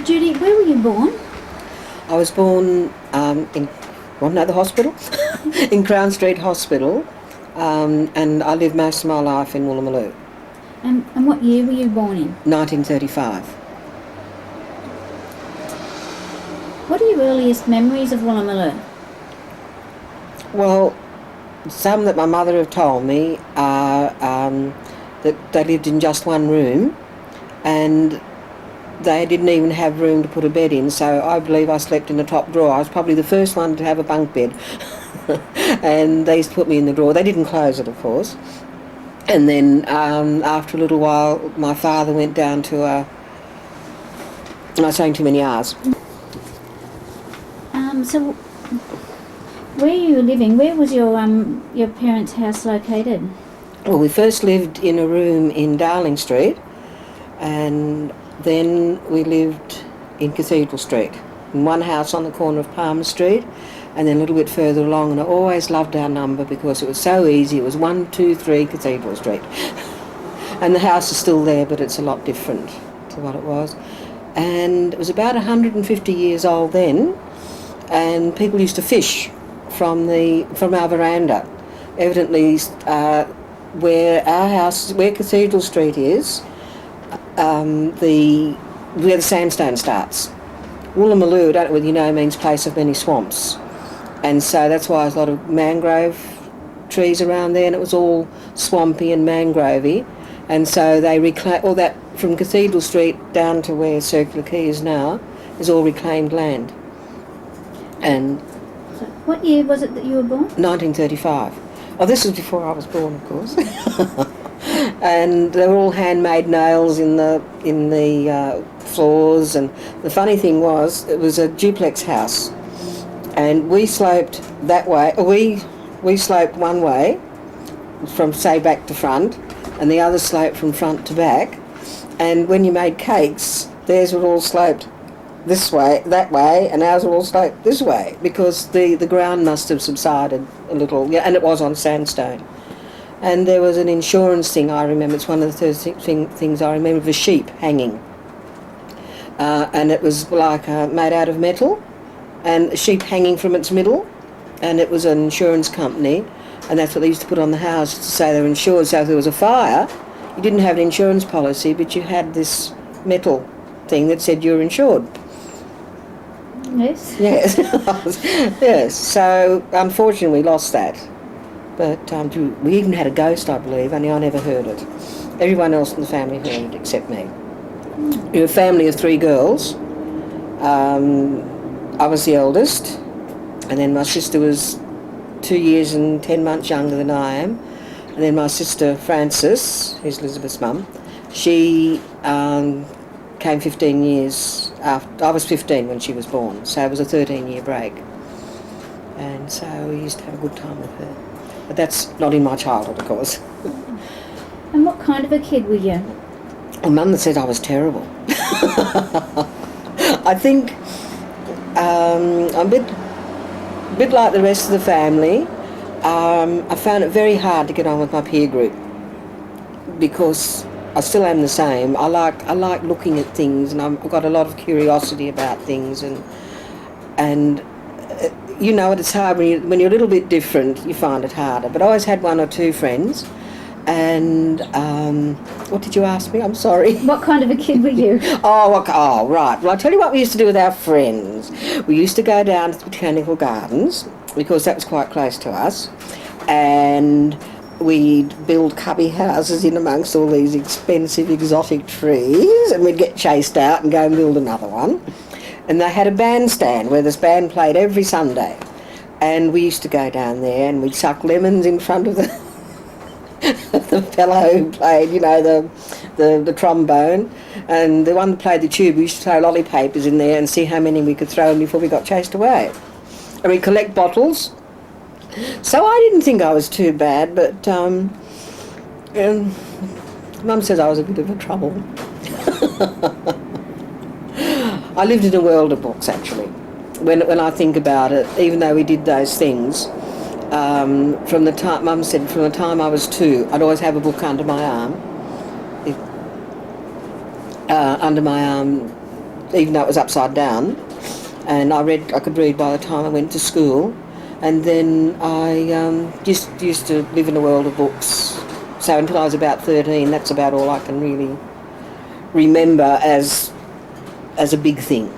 Judy, where were you born? I was born in, want to know the hospital? In Crown Street Hospital, and I lived most of my life in Woolloomooloo. And what year were you born in? 1935. What are your earliest memories of Woolloomooloo? Well, some that my mother have told me are that they lived in just one room, and they didn't even have room to put a bed in, so I believe I slept in the top drawer. I was probably the first one to have a bunk bed. And they used to put me in the drawer. They didn't close it, of course. And then after a little while, my father went down to a... Am I saying too many R's? So where you were living, where was your parents' house located? Well, we first lived in a room in Darling Street, and then we lived in Cathedral Street, in one house on the corner of Palmer Street, and then a little bit further along, and I always loved our number because it was so easy. It was 123 Cathedral Street. And the house is still there, but it's a lot different to what it was. And it was about 150 years old then, and people used to fish from our veranda. Evidently, where our house, where Cathedral Street is, where the sandstone starts. Woolloomooloo, I don't know whether you know, means place of many swamps. And so that's why there's a lot of mangrove trees around there, and it was all swampy and mangrovey. And so they reclaim all that from Cathedral Street down to where Circular Quay is now, is all reclaimed land. And So what year was it that you were born? 1935. Oh, this was before I was born, of course. And they were all handmade nails in the floors. And the funny thing was, it was a duplex house, and we sloped that way. We sloped one way, from say back to front, and the other sloped from front to back. And when you made cakes, theirs were all sloped this way, that way, and ours were all sloped this way, because the ground must have subsided a little, yeah, and it was on sandstone. And there was an insurance thing, I remember. It's one of the things I remember, of a sheep hanging. And it was like made out of metal, and a sheep hanging from its middle, and it was an insurance company, and that's what they used to put on the house to say they were insured. So if there was a fire, you didn't have an insurance policy, but you had this metal thing that said you were insured. Yes. Yes. Yes. So unfortunately we lost that. But we even had a ghost, I believe, only I never heard it. Everyone else in the family heard it except me. We were a family of 3 girls. I was the eldest, and then my sister was 2 years and 10 months younger than I am. And then my sister Frances, who's Elizabeth's mum, she came 15 years after. I was 15 when she was born, so it was a 13-year break. And so we used to have a good time with her. But that's not in my childhood, of course. And what kind of a kid were you? My mum said I was terrible. I think I'm a bit like the rest of the family. I found it very hard to get on with my peer group, because I still am the same. I like looking at things, and I've got a lot of curiosity about things, and you know, it's hard when you're a little bit different. You find it harder. But I always had 1 or 2 friends. And what did you ask me? I'm sorry. What kind of a kid were you? Oh, right. Well, I'll tell you what we used to do with our friends. We used to go down to the Botanical Gardens, because that was quite close to us, and we'd build cubby houses in amongst all these expensive exotic trees, and we'd get chased out and go and build another one. And they had a bandstand where this band played every Sunday, and we used to go down there and we'd suck lemons in front of the the fellow who played, you know, the trombone, and the one that played the tube. We used to throw lolly papers in there and see how many we could throw in before we got chased away. And we'd collect bottles. So I didn't think I was too bad, but Mum says I was a bit of a trouble. I lived in a world of books, actually. When I think about it, even though we did those things, from the time, Mum said, from the time I was 2, I'd always have a book under my arm. even though it was upside down. And I could read by the time I went to school. And then I just used to live in a world of books. So until I was about 13, that's about all I can really remember as a big thing.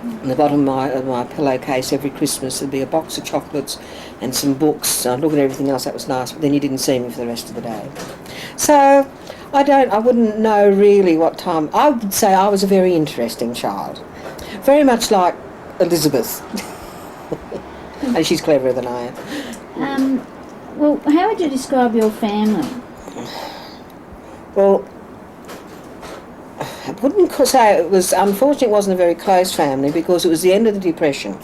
On the bottom of my pillowcase every Christmas there'd be a box of chocolates and some books. I'd look at everything else, that was nice, but then you didn't see me for the rest of the day. So I wouldn't know really what time. I would say I was a very interesting child. Very much like Elizabeth. And she's cleverer than I am. Well, how would you describe your family? Well, I wouldn't say it was, unfortunately it wasn't a very close family because it was the end of the Depression,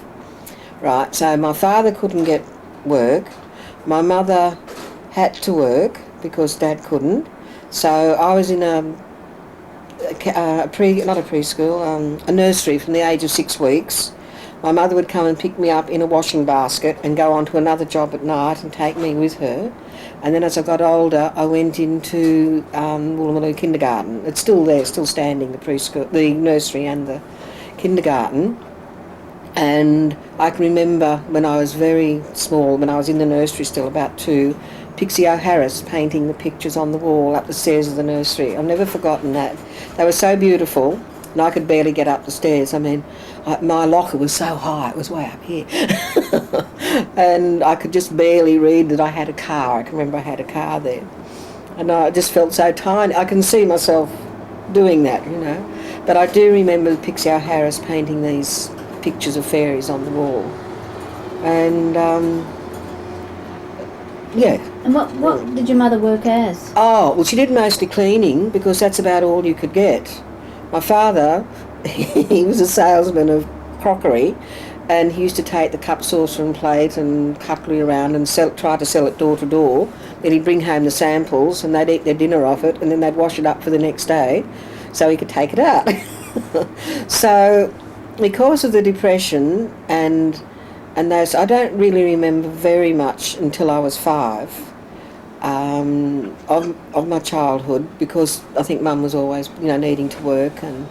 right? So my father couldn't get work, my mother had to work because Dad couldn't, so I was in a nursery from the age of 6 weeks. My mother would come and pick me up in a washing basket and go on to another job at night and take me with her. And then as I got older, I went into Woolloomooloo kindergarten. It's still there, still standing, the preschool, the nursery and the kindergarten. And I can remember when I was very small, when I was in the nursery still, about 2, Pixie O'Harris painting the pictures on the wall up the stairs of the nursery. I've never forgotten that. They were so beautiful, and I could barely get up the stairs. I mean, my locker was so high, it was way up here. And I could just barely read that I had a car. I can remember I had a car there. And I just felt so tiny. I can see myself doing that, you know. But I do remember Pixie O'Harris painting these pictures of fairies on the wall. And, yeah. And what did your mother work as? Oh, well, she did mostly cleaning because that's about all you could get. My father, he was a salesman of crockery, and he used to take the cup, saucer and plate and cutlery around and try to sell it door to door. Then he'd bring home the samples and they'd eat their dinner off it, and then they'd wash it up for the next day so he could take it out. So because of the Depression and those, I don't really remember very much until I was 5 of my childhood, because I think Mum was always, you know, needing to work, and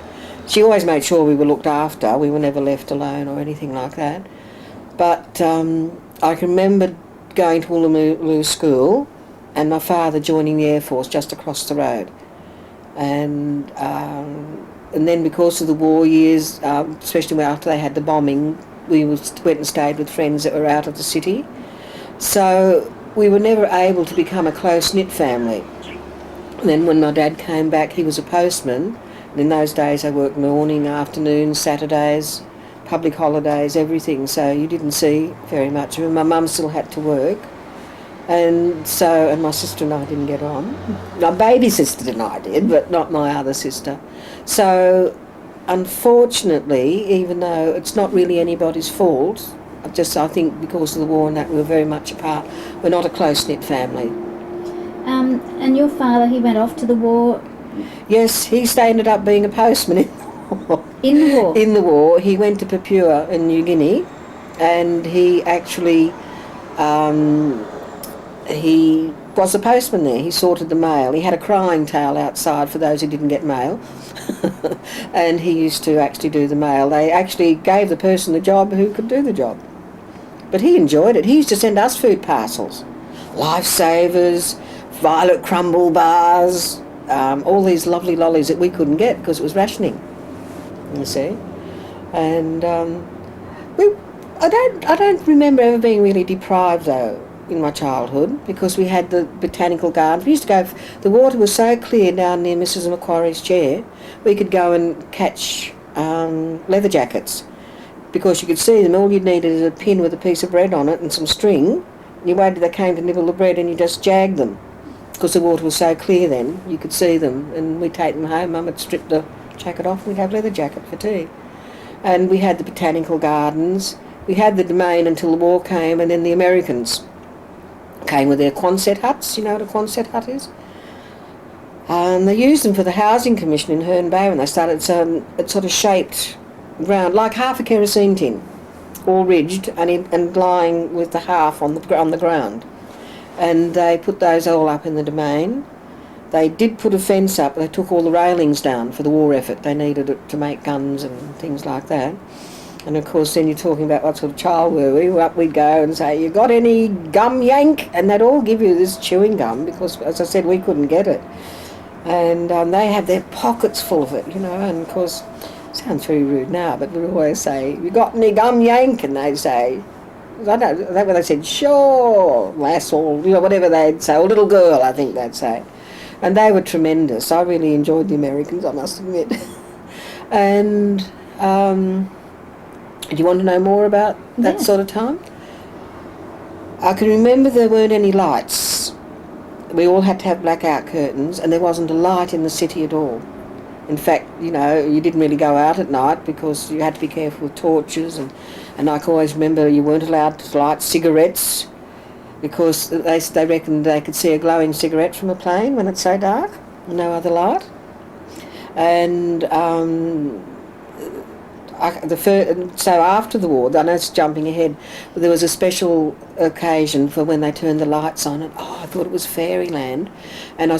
she always made sure we were looked after. We were never left alone or anything like that. But I can remember going to Woolloomooloo school and my father joining the Air Force just across the road. And then because of the war years, especially after they had the bombing, we went and stayed with friends that were out of the city. So we were never able to become a close-knit family. And then when my dad came back, he was a postman. And in those days I worked morning, afternoon, Saturdays, public holidays, everything. So you didn't see very much of him. My mum still had to work. And my sister and I didn't get on. My baby sister and I did, but not my other sister. So unfortunately, even though it's not really anybody's fault, I think because of the war and that, we were very much apart. We're not a close-knit family. And your father, he went off to the war? Yes, he ended up being a postman in the war. In the war? In the war. He went to Papua in New Guinea, and he actually, he was a postman there. He sorted the mail. He had a crying tale outside for those who didn't get mail. And he used to actually do the mail. They actually gave the person the job who could do the job. But he enjoyed it. He used to send us food parcels. Lifesavers, violet crumble bars, all these lovely lollies that we couldn't get because it was rationing, you see. And I don't remember ever being really deprived though in my childhood, because we had the botanical garden. We used to go, the water was so clear down near Mrs. Macquarie's chair, we could go and catch leather jackets, because you could see them. All you needed is a pin with a piece of bread on it and some string. You waited till they came to nibble the bread and you just jagged them, because the water was so clear then, you could see them. And we'd take them home. Mum would strip the jacket off and we'd have leather jacket for tea. And we had the botanical gardens. We had the domain until the war came, and then the Americans came with their Quonset huts. You know what a Quonset hut is? They used them for the Housing Commission in Herne Bay when they started. It's sort of shaped round, like half a kerosene tin, all ridged and lying with the half on the ground. And they put those all up in the domain. They did put a fence up. They took all the railings down for the war effort. They needed it to make guns and things like that. And of course then you're talking about what sort of child were we. Up we'd go and say, you got any gum, Yank? And they'd all give you this chewing gum because, as I said, we couldn't get it. And they had their pockets full of it, you know, and of course, it sounds very rude now, but we'd always say, you got any gum, Yank? And they'd say, I don't know, they said, sure, lass, or, you know, whatever they'd say, or little girl, I think they'd say. And they were tremendous. I really enjoyed the Americans, I must admit. And do you want to know more about that sort of time? I can remember there weren't any lights. We all had to have blackout curtains, and there wasn't a light in the city at all. In fact, you know, you didn't really go out at night because you had to be careful with torches, and I can always remember you weren't allowed to light cigarettes because they reckoned they could see a glowing cigarette from a plane when it's so dark, no other light. And so after the war, I know it's jumping ahead, but there was a special occasion for when they turned the lights on, and I thought it was fairyland. And I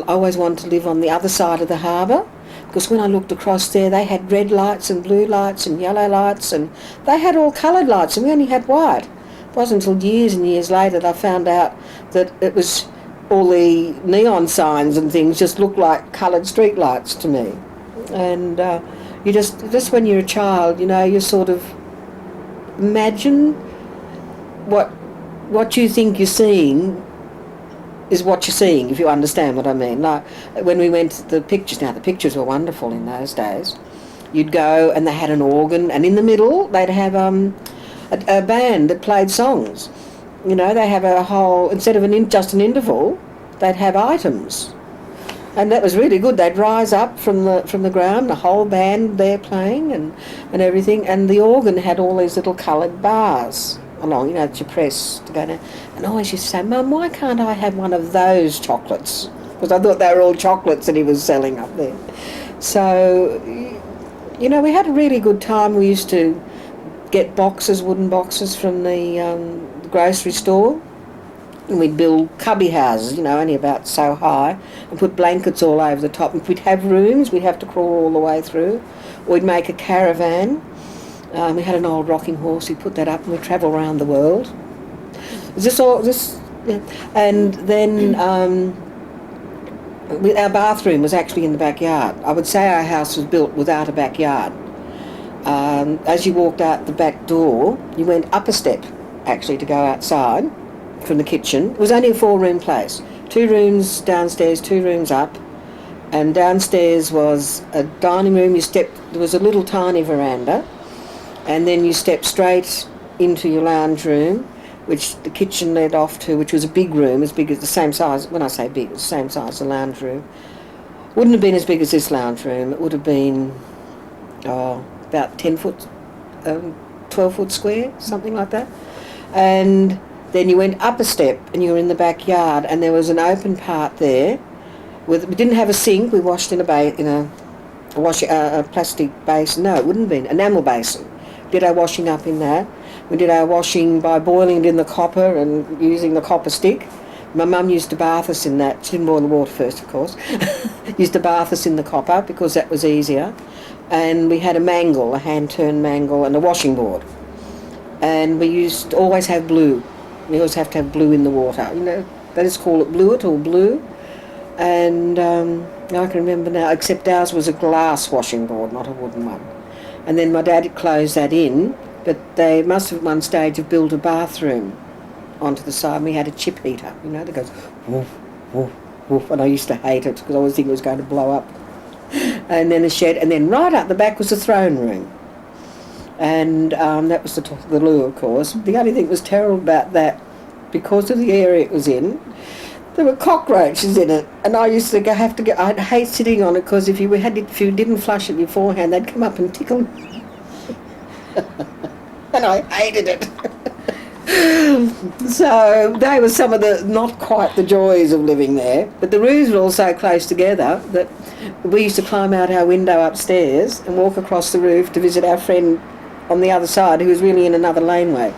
always wanted to live on the other side of the harbour, because when I looked across there, they had red lights and blue lights and yellow lights, and they had all coloured lights, and we only had white. It wasn't until years and years later that I found out that it was all the neon signs and things just looked like coloured street lights to me. And you just when you're a child, you know, you sort of imagine what you think you're seeing is what you're seeing, if you understand what I mean. Like when we went to the pictures, now the pictures were wonderful in those days. You'd go and they had an organ, and in the middle they'd have a band that played songs. You know, they have a whole, instead of just an interval, they'd have items. And that was really good. They'd rise up from the ground, the whole band there playing and everything, and the organ had all these little coloured bars along, you know, that you press to go down. And I always used to say, Mum, why can't I have one of those chocolates? Because I thought they were all chocolates that he was selling up there. So, you know, we had a really good time. We used to get wooden boxes from the grocery store. And we'd build cubby houses, you know, only about so high, and put blankets all over the top. If we'd have rooms, we'd have to crawl all the way through. Or we'd make a caravan. We had an old rocking horse. We'd put that up and we'd travel around the world. Yeah. And then our bathroom was actually in the backyard. I would say our house was built without a backyard. As you walked out the back door, you went up a step, actually, to go outside from the kitchen. It was only a 4-room place. 2 rooms downstairs, 2 rooms up, and downstairs was a dining room. There was a little tiny veranda, and then you stepped straight into your lounge room, which the kitchen led off to, which was a big room, as big as the same size. When I say big, it's the same size as the lounge room. Wouldn't have been as big as this lounge room. It would have been about 10 foot, 12 foot square, something like that. And then you went up a step and you were in the backyard, and there was an open part there. We didn't have a sink. We washed in a plastic basin. No, it wouldn't have been enamel basin. Did our washing up in that. We did our washing by boiling it in the copper and using the copper stick. My mum used to bath us in that. She didn't boil the water first, of course. Used to bath us in the copper because that was easier. And we had a hand-turned mangle, and a washing board. And we used to always have blue. We always have to have blue in the water. You know, they just call it bluet or blue. And I can remember now, except ours was a glass washing board, not a wooden one. And then my dad had closed that in, but they must have at one stage have built a bathroom onto the side, and we had a chip heater, you know, that goes woof, woof, woof, and I used to hate it because I always think it was going to blow up. And then a shed, and then right up the back was the throne room. And that was the loo, of course. The only thing that was terrible about that, because of the area it was in, there were cockroaches in it, and I used to I'd hate sitting on it because if you didn't flush it beforehand, they'd come up and tickle me. And I hated it. So they were some of the not quite the joys of living there. But the rooms were all so close together that we used to climb out our window upstairs and walk across the roof to visit our friend on the other side who was really in another laneway.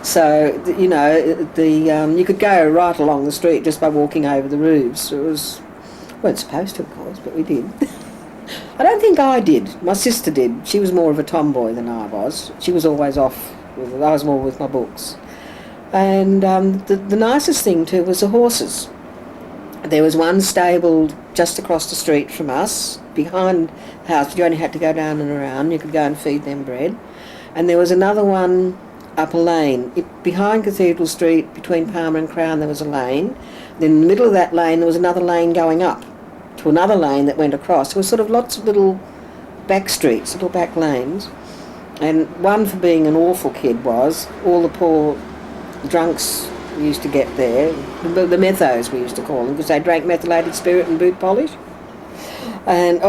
So, you know, you could go right along the street just by walking over the roofs. It was, weren't supposed to, of course, but we did. I don't think I did. My sister did. She was more of a tomboy than I was. She was always off. I was more with my books. And the nicest thing too was the horses. There was one stabled just across the street from us, behind the house. You only had to go down and around. You could go and feed them bread. And there was another one up a lane. Behind Cathedral Street, between Palmer and Crown, there was a lane. Then in the middle of that lane, there was another lane going up to another lane that went across. There was sort of lots of little back streets, little back lanes. And one for being an awful kid was all the poor drunks we used to get there, the methos we used to call them, because they drank methylated spirit and boot polish. And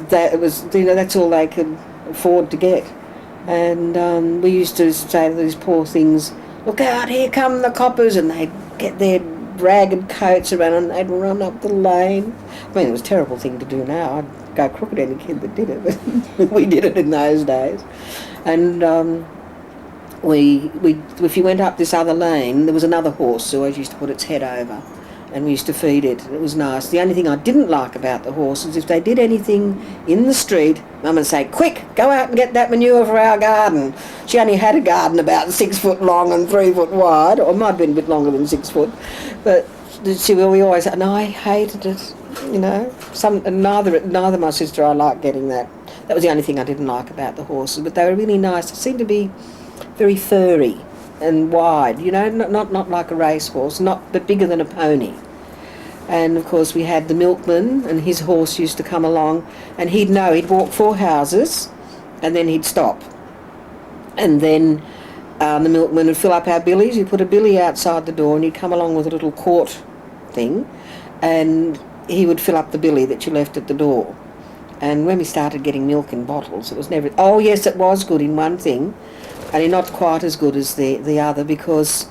that was, you know, that's all they could afford to get. And we used to say to these poor things, "Look out, here come the coppers," and they'd get their ragged coats around and they'd run up the lane. I mean, it was a terrible thing to do now. I'd go crook at any kid that did it, but we did it in those days. And if you went up this other lane, there was another horse who always used to put its head over, and we used to feed it. It was nice. The only thing I didn't like about the horses, if they did anything in the street, Mum would say, "Quick, go out and get that manure for our garden." She only had a garden about 6 foot long and 3 foot wide, or it might have been a bit longer than 6 foot, but we always, and I hated it, you know. Neither my sister or I liked getting that. That was the only thing I didn't like about the horses, but they were really nice. They seemed to be very furry and wide, you know, not like a racehorse, but bigger than a pony. And of course we had the milkman, and his horse used to come along, and he'd walk 4 houses and then he'd stop, and then the milkman would fill up our billies. He'd put a billy outside the door and he'd come along with a little quart thing, and he would fill up the billy that you left at the door. And when we started getting milk in bottles, it was never, oh yes, it was good in one thing, only not quite as good as the other, because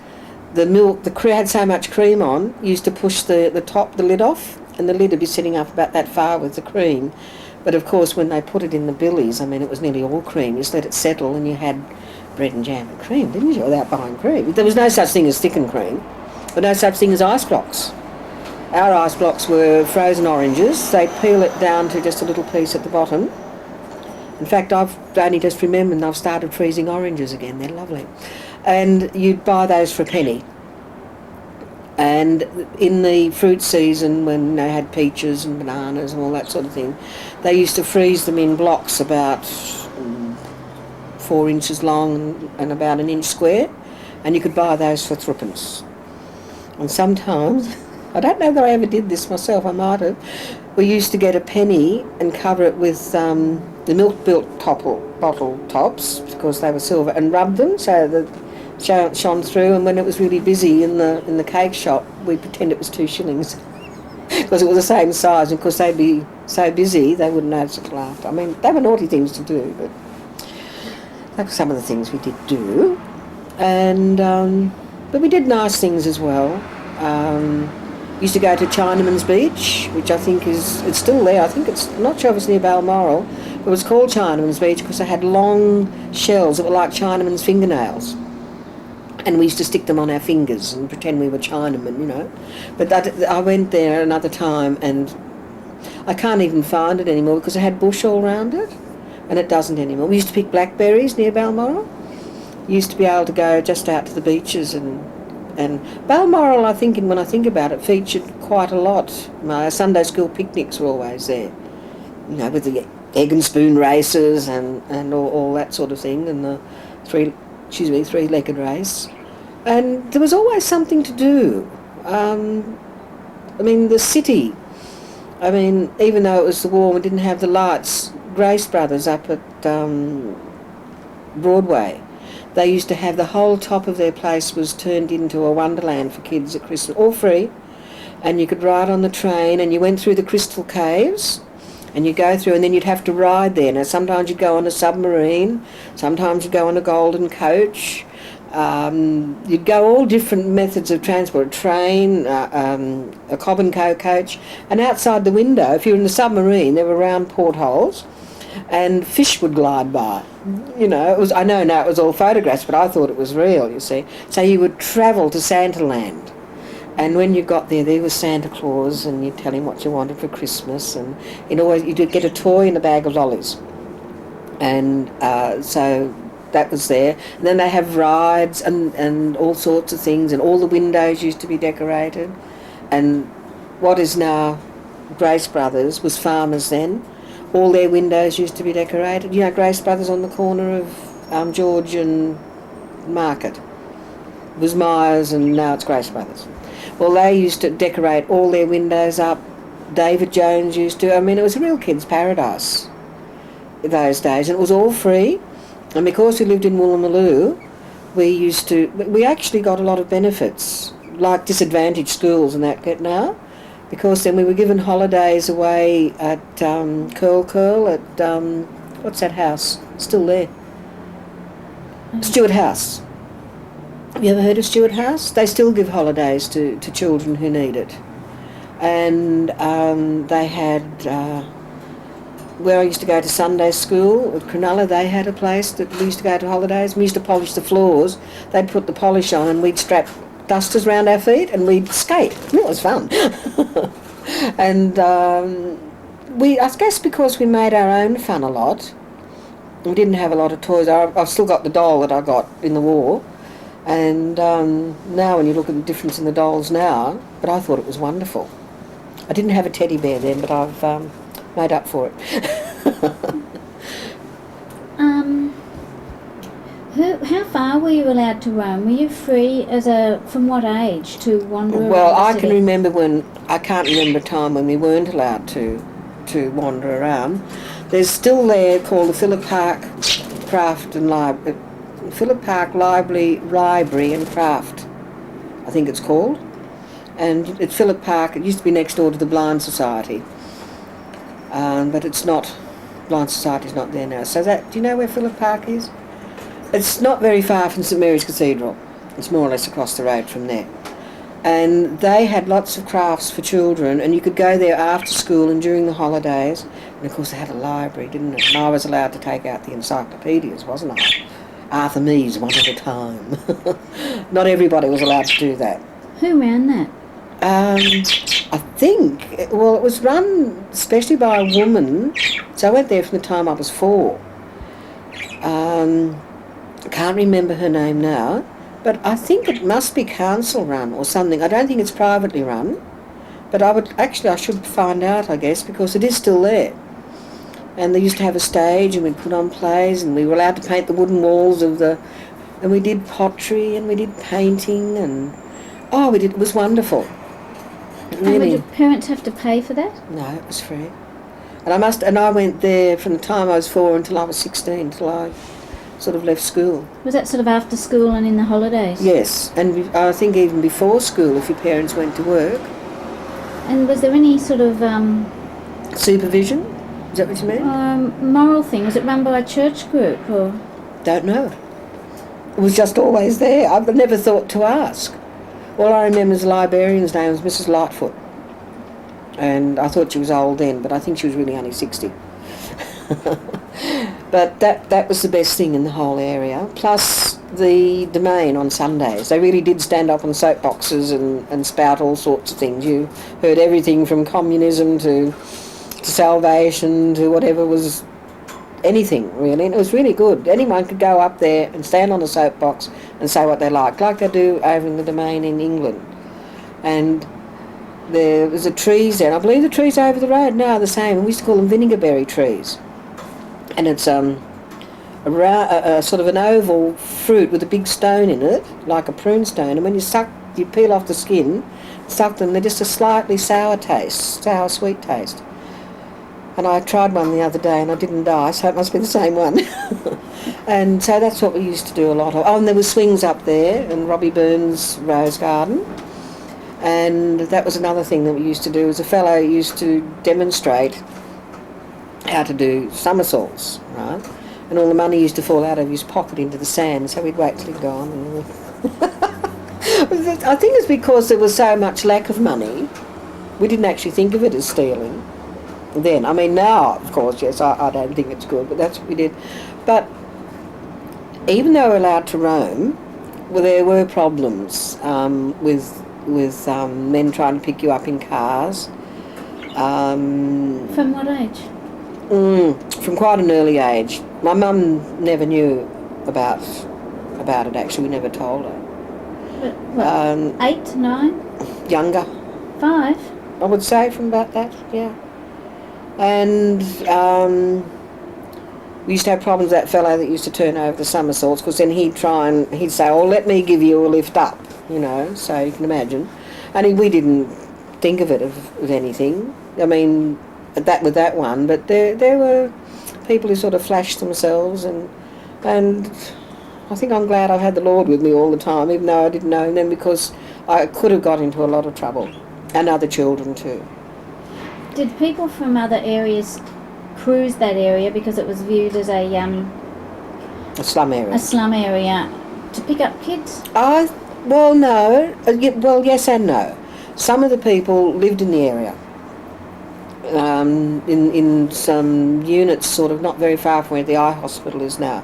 the milk, had so much cream on, you used to push the lid off, and the lid would be sitting up about that far with the cream. But of course when they put it in the billies, I mean, it was nearly all cream. You just let it settle and you had bread and jam and cream, didn't you, without buying cream? There was no such thing as thickened cream, but no such thing as ice blocks. Our ice blocks were frozen oranges. They'd peel it down to just a little piece at the bottom. In fact, I've only just remembered I've started freezing oranges again. They're lovely. And you'd buy those for a penny. And in the fruit season, when they had peaches and bananas and all that sort of thing, they used to freeze them in blocks about 4 inches long and about 1 inch square, and you could buy those for 3p. And sometimes, I don't know that I ever did this myself, I might have, we used to get a penny and cover it with the milk-built bottle tops, because they were silver, and rub them so that shone through, and when it was really busy in the cake shop, we'd pretend it was 2 shillings because it was the same size, and because they'd be so busy they wouldn't notice it till after. I mean, they were naughty things to do, but that was some of the things we did do. And but we did nice things as well. Used to go to Chinaman's Beach, which I think it's still there. I think I'm not sure if it's near Balmoral, but it was called Chinaman's Beach because they had long shells that were like Chinaman's fingernails. And we used to stick them on our fingers and pretend we were Chinamen, you know. But I went there another time, and I can't even find it anymore because it had bush all around it, and it doesn't anymore. We used to pick blackberries near Balmoral. You used to be able to go just out to the beaches, and Balmoral, I think, and when I think about it, featured quite a lot. My Sunday school picnics were always there, you know, with the egg and spoon races and all that sort of thing, and the three-legged race. And there was always something to do. I mean, the city, I mean, even though it was the war and we didn't have the lights, Grace Brothers up at Broadway, they used to have the whole top of their place was turned into a wonderland for kids at Christmas, all free. And you could ride on the train, and you went through the Crystal Caves, and you go through, and then you'd have to ride there. Now, sometimes you'd go on a submarine, sometimes you'd go on a golden coach. You'd go all different methods of transport, a train, a Cobb and Co coach. And outside the window, if you were in the submarine, there were round portholes, and fish would glide by. You know, it was. I know now it was all photographs, but I thought it was real, you see. So you would travel to Santaland, and when you got there was Santa Claus, and you'd tell him what you wanted for Christmas, and you'd get a toy and a bag of lollies. And so that was there. And then they have rides and all sorts of things, and all the windows used to be decorated. And what is now Grace Brothers was Farmers then. All their windows used to be decorated. You know, Grace Brothers on the corner of George and Market. It was Myers, and now it's Grace Brothers. Well, they used to decorate all their windows up. David Jones used to. I mean, it was a real kid's paradise those days, and it was all free. And because we lived in Woolloomooloo, we actually got a lot of benefits, like disadvantaged schools and that get now, because then we were given holidays away at Curl at what's that house? Still there? Stewart House. Have you ever heard of Stewart House? They still give holidays to children who need it. And they had, where I used to go to Sunday school, at Cronulla, they had a place that we used to go to holidays. We used to polish the floors. They'd put the polish on and we'd strap dusters round our feet and we'd skate. It was fun. And I guess because we made our own fun a lot, we didn't have a lot of toys. I've still got the doll that I got in the war. And now when you look at the difference in the dolls now, but I thought it was wonderful. I didn't have a teddy bear then, but I've made up for it. How far were you allowed to roam? Were you free from what age to wander around Well, the I city? can remember I can't remember a time when we weren't allowed to wander around. There's still there called the Phillip Park Craft and Library. Phillip Park Library and Craft, I think it's called. And at Phillip Park, it used to be next door to the Blind Society. But it's not, Blind Society's not there now. So do you know where Phillip Park is? It's not very far from St Mary's Cathedral. It's more or less across the road from there. And they had lots of crafts for children, and you could go there after school and during the holidays. And of course they had a library, didn't it? And I was allowed to take out the encyclopedias, wasn't I? Arthur Mees, one at a time. Not everybody was allowed to do that. Who ran that? I think, it was run especially by a woman, so I went there from the time I was 4. I can't remember her name now, but I think it must be council run or something. I don't think it's privately run, but I should find out, I guess, because it is still there. And they used to have a stage and we'd put on plays and we were allowed to paint the wooden walls and we did pottery and we did painting and it was wonderful. Really. And would your parents have to pay for that? No, it was free. And I went there from the time I was 4 until I was 16, until I sort of left school. Was that sort of after school and in the holidays? Yes, and I think even before school if your parents went to work. And was there any sort of Supervision? Is that what you mean? moral thing? Was it run by a church group or? Don't know. It was just always there. I've never thought to ask. All I remember is the librarian's name was Mrs. Lightfoot. And I thought she was old then, but I think she was really only 60. But that was the best thing in the whole area. Plus the domain on Sundays. They really did stand up on soapboxes and spout all sorts of things. You heard everything from communism to salvation to whatever was anything really, and it was really good. Anyone could go up there and stand on a soapbox and say what they like they do over in the Domain in England. And there was the trees there, and I believe the trees over the road now are the same, and we used to call them vinegarberry trees. And it's a sort of an oval fruit with a big stone in it, like a prune stone, and when you peel off the skin, suck them, they're just a slightly sour sweet taste. And I tried one the other day and I didn't die, so it must be the same one. And so that's what we used to do a lot of. Oh, and there were swings up there in Robbie Burns' Rose Garden. And that was another thing that we used to do, was a fellow used to demonstrate how to do somersaults, right? And all the money used to fall out of his pocket into the sand, so we'd wait till he'd gone. And I think it's because there was so much lack of money, we didn't actually think of it as stealing. then. I mean, now, of course, yes, I don't think it's good, but that's what we did. But even though we're allowed to roam, well, there were problems with men trying to pick you up in cars. From what age? From quite an early age. My mum never knew about it, actually. We never told her. What, 8, 9? Younger. 5? I would say from about that, yeah. And we used to have problems with that fellow that used to turn over the somersaults, because then he'd say, oh, let me give you a lift up, you know, so you can imagine. And we didn't think of it of anything. I mean, with that one, but there were people who sort of flashed themselves, and I think I'm glad I've had the Lord with me all the time, even though I didn't know him then, because I could have got into a lot of trouble, and other children too. Did people from other areas cruise that area because it was viewed as a slum area? A slum area to pick up kids? Well, no. Well, yes and no. Some of the people lived in the area, in some units sort of not very far from where the eye hospital is now.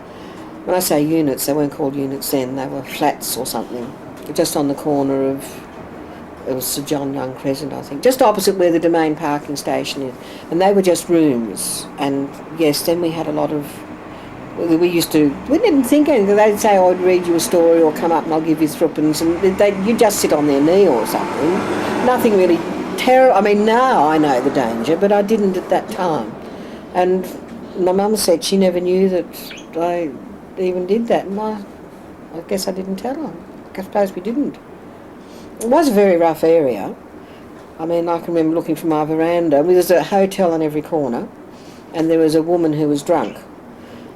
When I say units, they weren't called units then, they were flats or something, just on the corner of, it was Sir John Young Crescent, I think, just opposite where the Domain parking station is. And they were just rooms. And yes, then we had a lot of, we didn't think anything. They'd say, oh, I'd read you a story or come up and I'll give you threepence, and you'd just sit on their knee or something. Nothing really terrible. I mean, now I know the danger, but I didn't at that time. And my mum said she never knew that I even did that. And I guess I didn't tell her. I suppose we didn't. It was a very rough area. I mean, I can remember looking from my veranda. There was a hotel on every corner, and there was a woman who was drunk,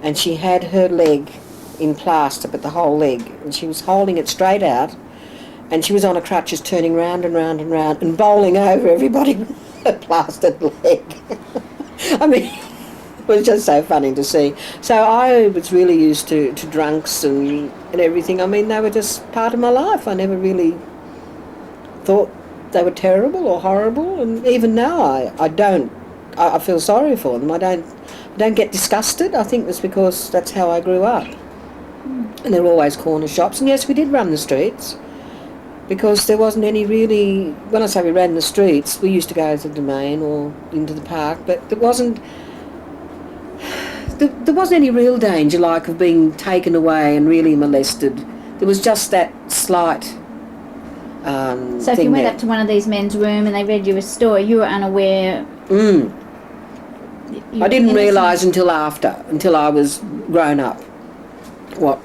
and she had her leg in plaster, but the whole leg, and she was holding it straight out, and she was on her crutches turning round and round and round and bowling over everybody with a plastered leg. I mean, it was just so funny to see. So I was really used to drunks and everything. I mean, they were just part of my life. I never really thought they were terrible or horrible, and even now I feel sorry for them. I don't get disgusted. I think that's because that's how I grew up. And there were always corner shops, and yes, we did run the streets, because there wasn't any really, when I say we ran the streets, we used to go to the Domain or into the park, but there wasn't any real danger, like of being taken away and really molested. There was just that slight so if you went up to one of these men's room and they read you a story, you were unaware. I didn't realise until I was grown up what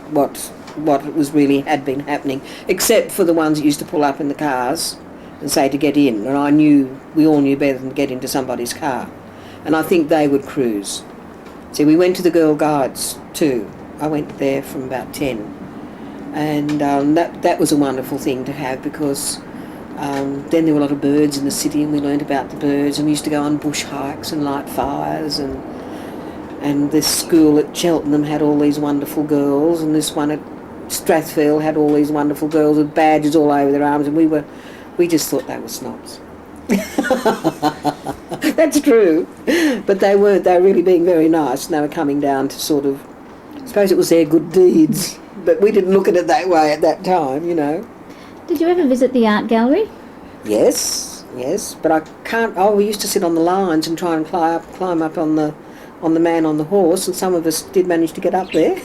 was really had been happening, except for the ones that used to pull up in the cars and say to get in, and we all knew better than to get into somebody's car, and I think they would cruise. See, we went to the Girl Guides too. I went there from about 10. And that was a wonderful thing to have, because then there were a lot of birds in the city, and we learned about the birds, and we used to go on bush hikes and light fires, and this school at Cheltenham had all these wonderful girls, and this one at Strathfield had all these wonderful girls with badges all over their arms, and we just thought they were snobs. That's true, but they were really being very nice, and they were coming down to sort of, I suppose it was their good deeds. But we didn't look at it that way at that time, you know. Did you ever visit the art gallery? Yes, but I can't. Oh, we used to sit on the lines and try and climb up on the man on the horse, and some of us did manage to get up there.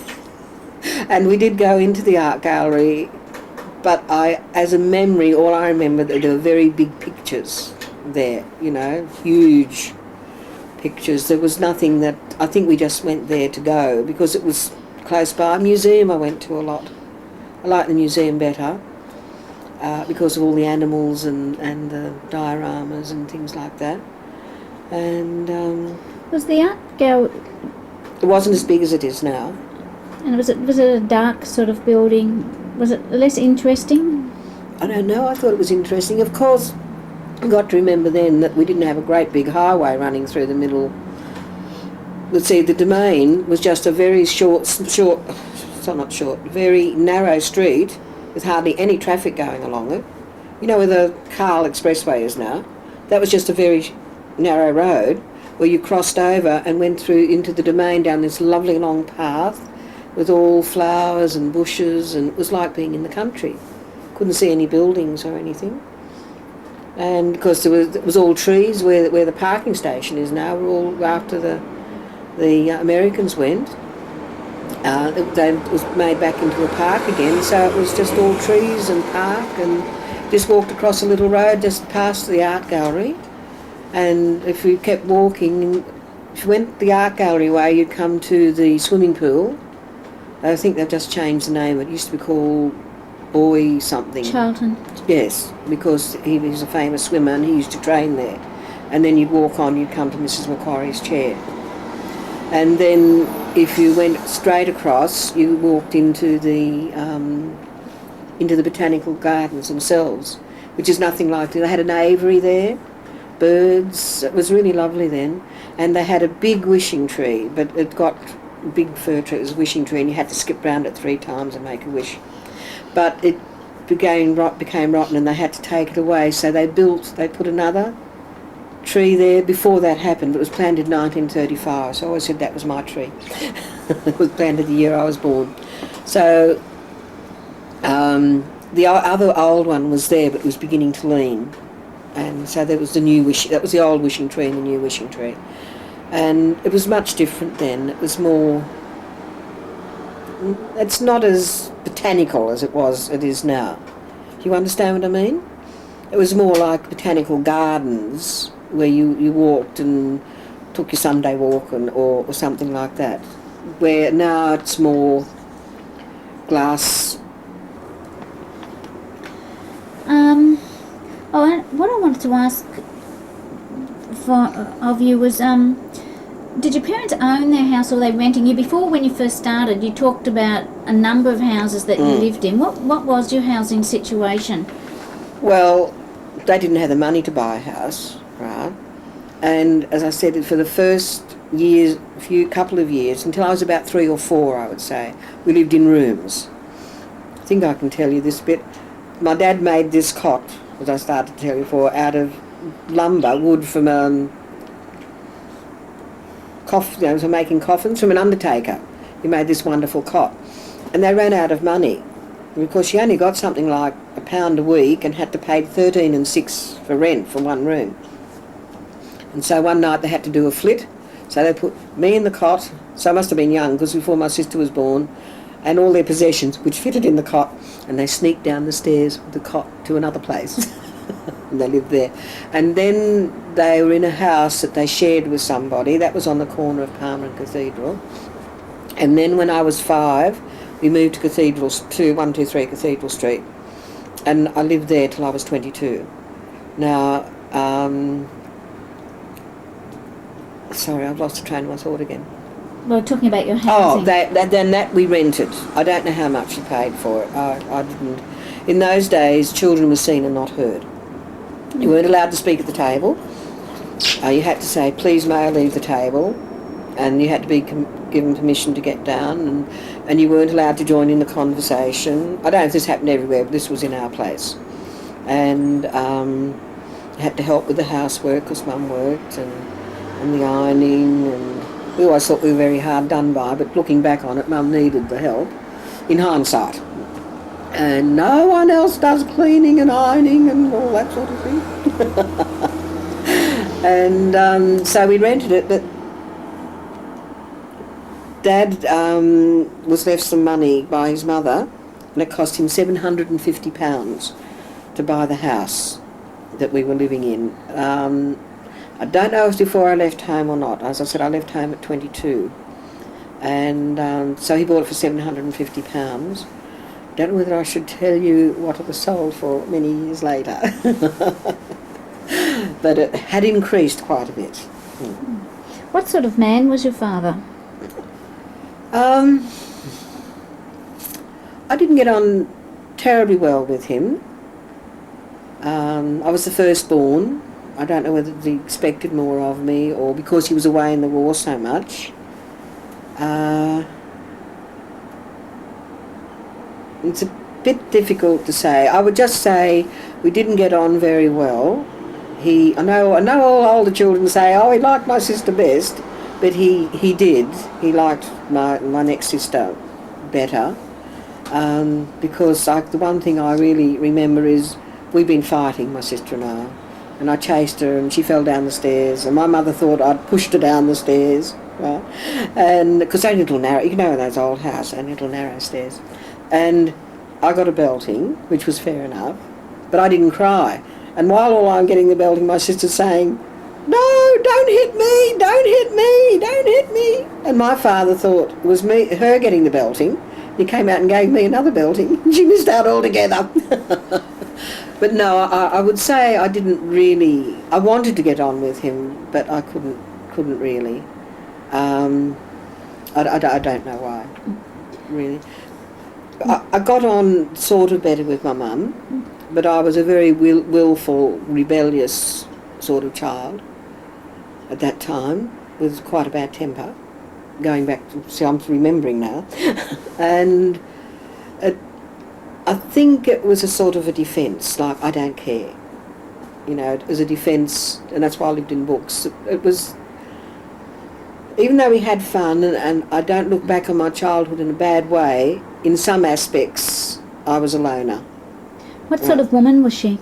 And we did go into the art gallery, but as a memory, all I remember that there were very big pictures there, you know, huge pictures. There was nothing that, I think we just went there to go because it was close by. Museum I went to a lot. I like the museum better because of all the animals and the dioramas and things like that. And was the art gallery? It wasn't as big as it is now. And was it a dark sort of building? Was it less interesting? I don't know. I thought it was interesting. Of course, I got to remember then that we didn't have a great big highway running through the middle. Let's see, the Domain was just a very very narrow street with hardly any traffic going along it. You know where the Carl Expressway is now? That was just a very narrow road, where you crossed over and went through into the domain down this lovely long path with all flowers and bushes, and it was like being in the country. Couldn't see any buildings or anything. And because it was all trees where the parking station is now, we're all after the Americans went. It was made back into a park again, so it was just all trees and park, and just walked across a little road just past the art gallery. And if we kept walking, if you went the art gallery way, you'd come to the swimming pool. I think they've just changed the name. It used to be called Boy something. Charlton. Yes, because he was a famous swimmer and he used to train there. And then you'd walk on, you'd come to Mrs. Macquarie's chair. And then if you went straight across, you walked into the botanical gardens themselves, which is nothing like it. They had an aviary there, birds. It was really lovely then. And they had a big wishing tree, but it got a big fir tree. It was a wishing tree, and you had to skip round it 3 times and make a wish. But it became rotten, and they had to take it away. So they put another tree there before that happened. It was planted in 1935, so I always said that was my tree. It was planted the year I was born. So the other old one was there, but it was beginning to lean, and so there was that was the old wishing tree and the new wishing tree, and it was much different then. It was more. It's not as botanical as it is now. Do you understand what I mean? It was more like botanical gardens where you walked and took your Sunday walk or something like that. Where now it's more glass. What I wanted to ask of you was, did your parents own their house or were they renting you? Before, when you first started, you talked about a number of houses that you lived in. What was your housing situation? Well, they didn't have the money to buy a house, right? And as I said, for the first couple of years, until I was about 3 or 4, I would say, we lived in rooms. I think I can tell you this bit. My dad made this cot, as I started to tell you before, out of lumber, wood from for making coffins from an undertaker. He made this wonderful cot. And they ran out of money. Because she only got something like £1 a week and had to pay 13 and 6 for rent for one room. And so one night they had to do a flit. So they put me in the cot. So I must have been young, because before my sister was born, and all their possessions, which fitted in the cot, and they sneaked down the stairs with the cot to another place. And they lived there. And then they were in a house that they shared with somebody. That was on the corner of Palmer and Cathedral. And then when I was 5, we moved to 123 Cathedral Street. And I lived there till I was 22. Now, sorry, I've lost the train of my thought again. Well, talking about your housing. Then that we rented. I don't know how much you paid for it. I didn't. In those days, children were seen and not heard. You weren't allowed to speak at the table. You had to say, please may I leave the table, and you had to be given permission to get down, and you weren't allowed to join in the conversation. I don't know if this happened everywhere, but this was in our place. And you had to help with the housework because Mum worked, and the ironing, and we always thought we were very hard done by, but looking back on it, Mum needed the help, in hindsight. And no one else does cleaning and ironing and all that sort of thing. And so we rented it, but Dad was left some money by his mother, and it cost him £750 to buy the house that we were living in. I don't know if it was before I left home or not. As I said, I left home at 22. And so he bought it for £750. Don't know whether I should tell you what it was sold for many years later. But it had increased quite a bit. What sort of man was your father? I didn't get on terribly well with him. I was the firstborn. I don't know whether he expected more of me or because he was away in the war so much. It's a bit difficult to say. I would just say we didn't get on very well. I know all older children say, oh, he liked my sister best, but he did. He liked my next sister better, because the one thing I really remember is we've been fighting, my sister and I chased her and she fell down the stairs and my mother thought I'd pushed her down the stairs, right? And because they're little narrow, you know, in those old houses, they're little narrow stairs, and I got a belting, which was fair enough, but I didn't cry. And while all I'm getting the belting, my sister's saying, no, don't hit me, don't hit me, don't hit me. And my father thought it was her getting the belting. He came out and gave me another belting. She missed out altogether. But no, I would say I didn't really, I wanted to get on with him, but I couldn't really. I don't know why, really. I got on sort of better with my mum, but I was a very willful, rebellious sort of child at that time, with quite a bad temper, going back to, see, I'm remembering now. And I think it was a sort of a defence, like, I don't care. You know, it was a defence, and that's why I lived in books. It was, even though we had fun, and I don't look back on my childhood in a bad way, in some aspects I was a loner. What sort of woman was she?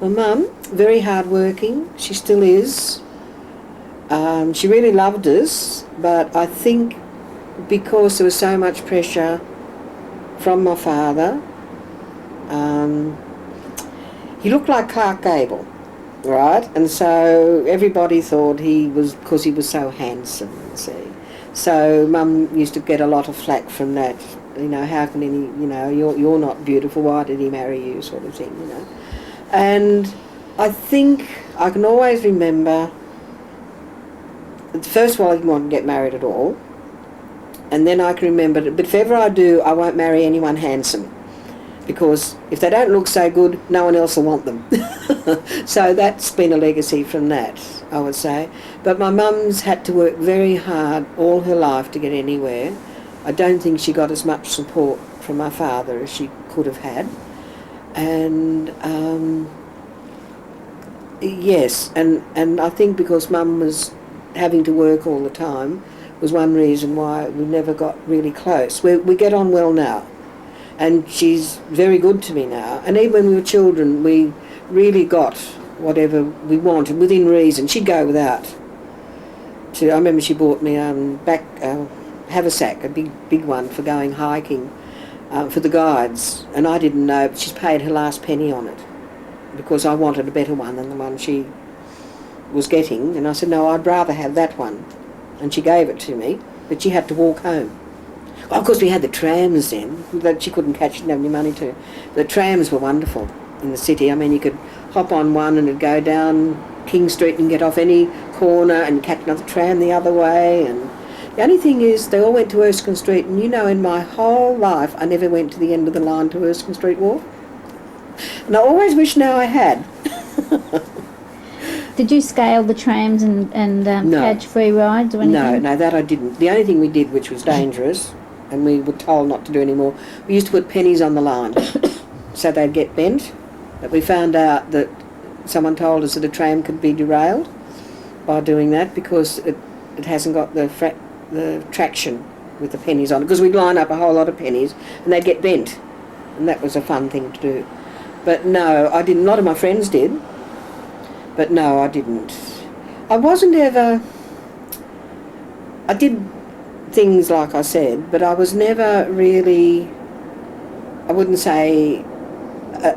My mum, very hard-working, she still is. She really loved us, but I think because there was so much pressure from my father, he looked like Clark Gable, right? And so everybody thought he was, because he was so handsome, you see. So Mum used to get a lot of flack from that. You know, how can any, you know, you're not beautiful, why did he marry you, sort of thing, you know. And I think I can always remember, first of all, I didn't want to get married at all, and then I can remember, but if ever I do, I won't marry anyone handsome, because if they don't look so good, no one else will want them. So that's been a legacy from that, I would say. But my mum's had to work very hard all her life to get anywhere. I don't think she got as much support from my father as she could have had. And yes, and I think because Mum was having to work all the time was one reason why we never got really close. We get on well now, and she's very good to me now. And even when we were children, we really got whatever we wanted within reason. She'd go without. I remember she bought me haversack, a big one for going hiking for the guides, and I didn't know, but she's paid her last penny on it because I wanted a better one than the one she was getting, and I said, no, I'd rather have that one, and she gave it to me, but she had to walk home. Well, of course we had the trams then that she couldn't catch, didn't have any money to. The trams were wonderful in the city. I mean, you could hop on one and it'd go down King Street and get off any corner and catch another tram the other way. And the only thing is, they all went to Erskine Street, and you know, in my whole life, I never went to the end of the line to Erskine Street Wharf. And I always wish now I had. Did you scale the trams and No. catch free rides or anything? No, that I didn't. The only thing we did, which was dangerous, and we were told not to do anymore, we used to put pennies on the line so they'd get bent. But we found out that someone told us that a tram could be derailed by doing that because it hasn't got the traction with the pennies on it, because we'd line up a whole lot of pennies and they'd get bent, and that was a fun thing to do. But no, I didn't. A lot of my friends did, but no, I didn't. I wasn't ever, I did things like I said, but I was never really, I wouldn't say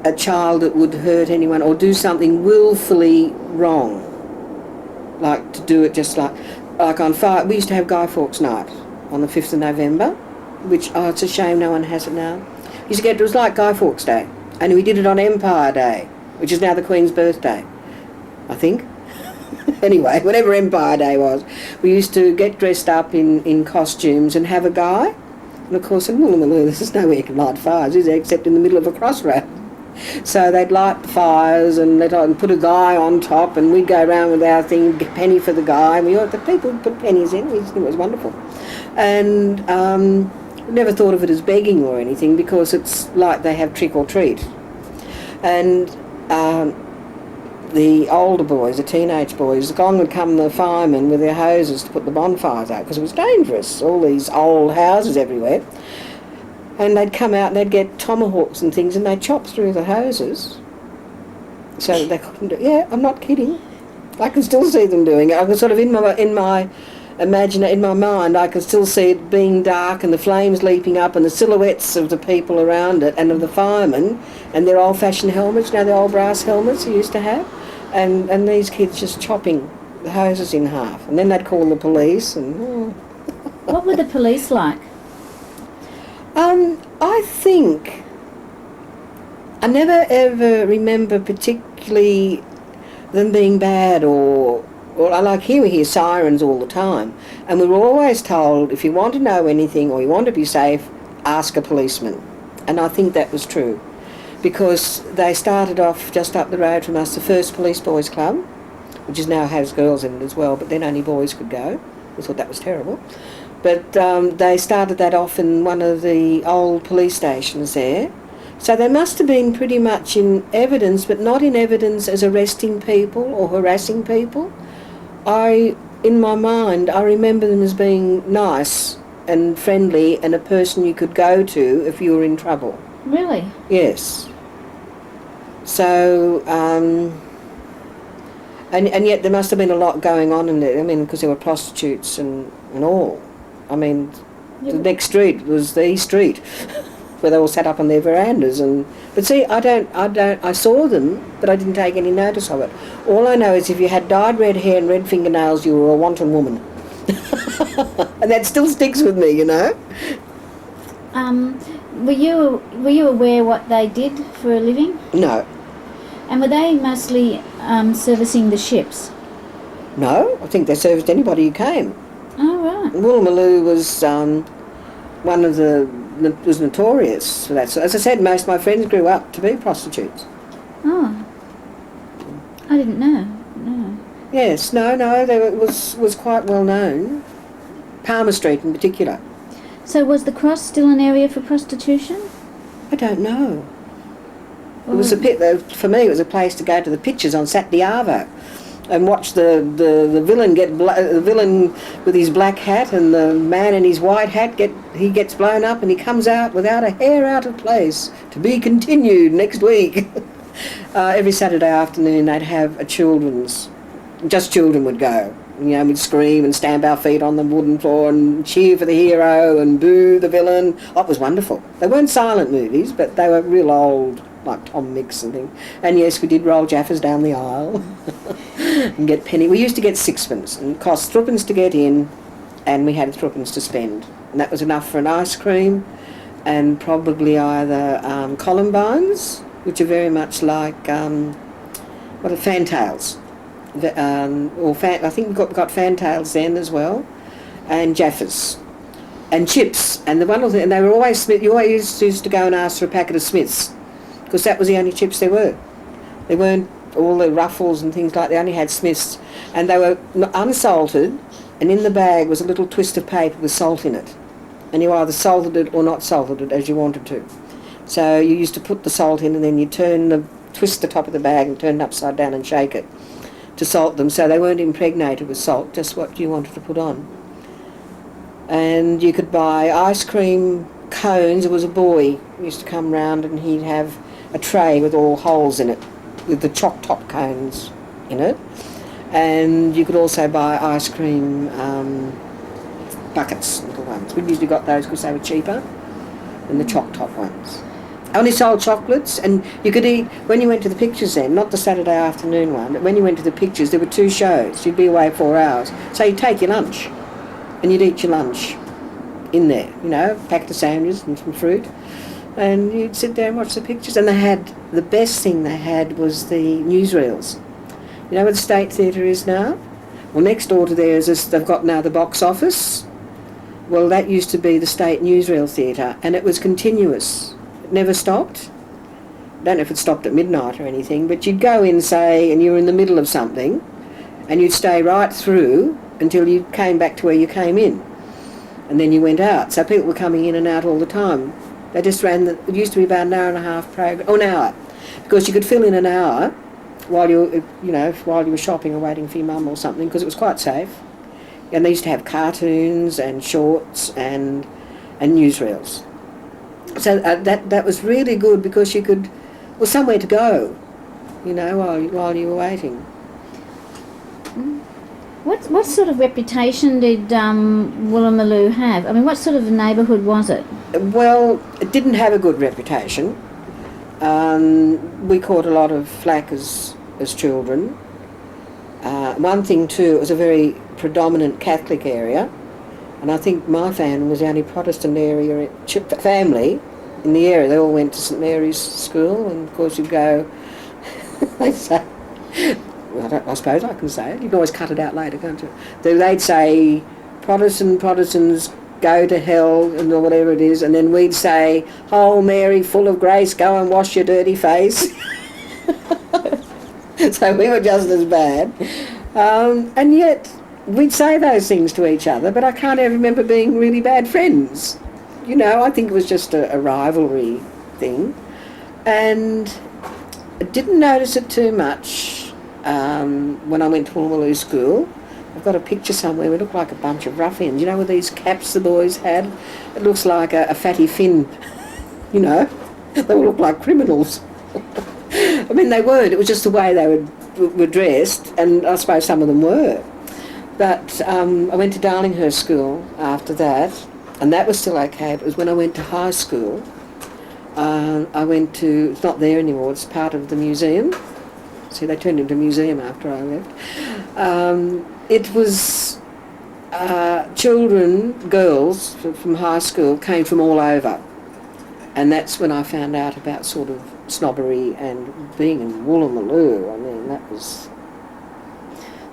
a child that would hurt anyone or do something willfully wrong, like to do it just like on fire. We used to have Guy Fawkes Night on the 5th of November, which, oh, it's a shame no one has it now. It was like Guy Fawkes Day, and we did it on Empire Day, which is now the Queen's birthday, I think. Anyway, whatever Empire Day was, we used to get dressed up in costumes and have a guy. And of course in Woolloomooloo there's nowhere you can light fires, is there, except in the middle of a crossroad. So they'd light the fires and put a guy on top, and we'd go around with our thing, get a penny for the guy, and the people would put pennies in. We think it was wonderful. And never thought of it as begging or anything, because it's like they have trick or treat. And the older boys, the teenage boys, along would come the firemen with their hoses to put the bonfires out because it was dangerous, all these old houses everywhere. And they'd come out and they'd get tomahawks and things and they'd chop through the hoses so that they couldn't do it. Yeah, I'm not kidding. I can still see them doing it. I can sort of, in my mind, I could still see it being dark and the flames leaping up and the silhouettes of the people around it and of the firemen and their old-fashioned helmets, you know, the old brass helmets you used to have, and these kids just chopping the hoses in half. And then they'd call the police and... What were the police like? I think... I never ever remember particularly them being bad or like here we hear sirens all the time, and we were always told if you want to know anything or you want to be safe, ask a policeman. And I think that was true because they started off just up the road from us, the first Police Boys Club, which is now has girls in it as well, but then only boys could go. We thought that was terrible. But they started that off in one of the old police stations there. So they must have been pretty much in evidence, but not in evidence as arresting people or harassing people. In my mind, I remember them as being nice and friendly and a person you could go to if you were in trouble. Really? Yes. So, and yet there must have been a lot going on in there. I mean, because there were prostitutes and all. I mean, the next street was the East Street, where they all sat up on their verandas. But see, I saw them, but I didn't take any notice of it. All I know is if you had dyed red hair and red fingernails, you were a wanton woman. And that still sticks with me, you know. Were you aware what they did for a living? No. And were they mostly servicing the ships? No, I think they serviced anybody who came. Oh, right. Woolloomooloo was one of was notorious for that. So, as I said, most of my friends grew up to be prostitutes. Oh, I didn't know. No. Yes, no, it was quite well known. Palmer Street in particular. So was the Cross still an area for prostitution? I don't know. It was a pit. For me, it was a place to go to the pictures on Saturday Arvo and watch the villain the villain with his black hat and the man in his white hat gets blown up and he comes out without a hair out of place. To be continued next week. Every Saturday afternoon they'd have a children's. Just children would go. You know, we'd scream and stamp our feet on the wooden floor and cheer for the hero and boo the villain. Oh, it was wonderful. They weren't silent movies, but they were real old, like Tom Mix and things. And yes, we did roll Jaffas down the aisle and get penny. We used to get sixpence and it cost threepence to get in and we had threepence to spend. And that was enough for an ice cream and probably either columbines, which are very much like, what are fantails? I think we got fantails then as well, and Jaffas, and chips, and the one thing, and they were always Smith. You always used to go and ask for a packet of Smiths, because that was the only chips there were. They weren't all the Ruffles and things like. They only had Smiths, and they were unsalted, and in the bag was a little twist of paper with salt in it, and you either salted it or not salted it as you wanted to. So you used to put the salt in, and then you twist the top of the bag and turn it upside down and shake it to salt them, so they weren't impregnated with salt, just what you wanted to put on. And you could buy ice cream cones. There was a boy who used to come round and he'd have a tray with all holes in it, with the choc top cones in it. And you could also buy ice cream buckets, little ones. We usually got those because they were cheaper than the choc top ones. Only sold chocolates, and you could eat, when you went to the pictures then, not the Saturday afternoon one, but when you went to the pictures there were 2 shows, you'd be away 4 hours. So you'd take your lunch, and you'd eat your lunch in there, you know, a packet of sandwiches and some fruit, and you'd sit there and watch the pictures. And the best thing they had was the newsreels. You know where the State Theatre is now? Well, next door to there is they've got now the box office. Well, that used to be the State Newsreel Theatre, and it was continuous. Never stopped. Don't know if it stopped at midnight or anything, but you'd go in, say, and you were in the middle of something, and you'd stay right through until you came back to where you came in, and then you went out. So people were coming in and out all the time. They just ran it used to be about an hour and a half program, or an hour, because you could fill in an hour, while while you were shopping or waiting for your mum or something, because it was quite safe. And they used to have cartoons and shorts and newsreels. So that was really good because you could, well, somewhere to go, while you were waiting. What sort of reputation did Woolloomooloo have? I mean, what sort of neighbourhood was it? Well, it didn't have a good reputation. We caught a lot of flack as children. One thing too, it was a very predominant Catholic area, and I think my family was the only Protestant family in the area. They all went to St Mary's School, and of course you'd go, they say, I suppose I can say it, you can always cut it out later, can't you? They'd say, Protestants go to hell, and whatever it is, and then we'd say, "Oh Mary, full of grace, go and wash your dirty face." So we were just as bad. And yet we'd say those things to each other, but I can't ever remember being really bad friends. I think it was just a rivalry thing. And I didn't notice it too much when I went to Woolloomooloo school. I've got a picture somewhere. We looked like a bunch of ruffians. With these caps the boys had? It looks like a fatty fin. They all look like criminals. I mean, they weren't. It was just the way they were dressed, and I suppose some of them were. But I went to Darlinghurst School after that, and that was still okay. But it was when I went to high school. I went to, it's not there anymore, it's part of the museum. See, they turned it into a museum after I left. It was children, girls from high school came from all over. And that's when I found out about sort of snobbery and being in Woolloomooloo. I mean, that was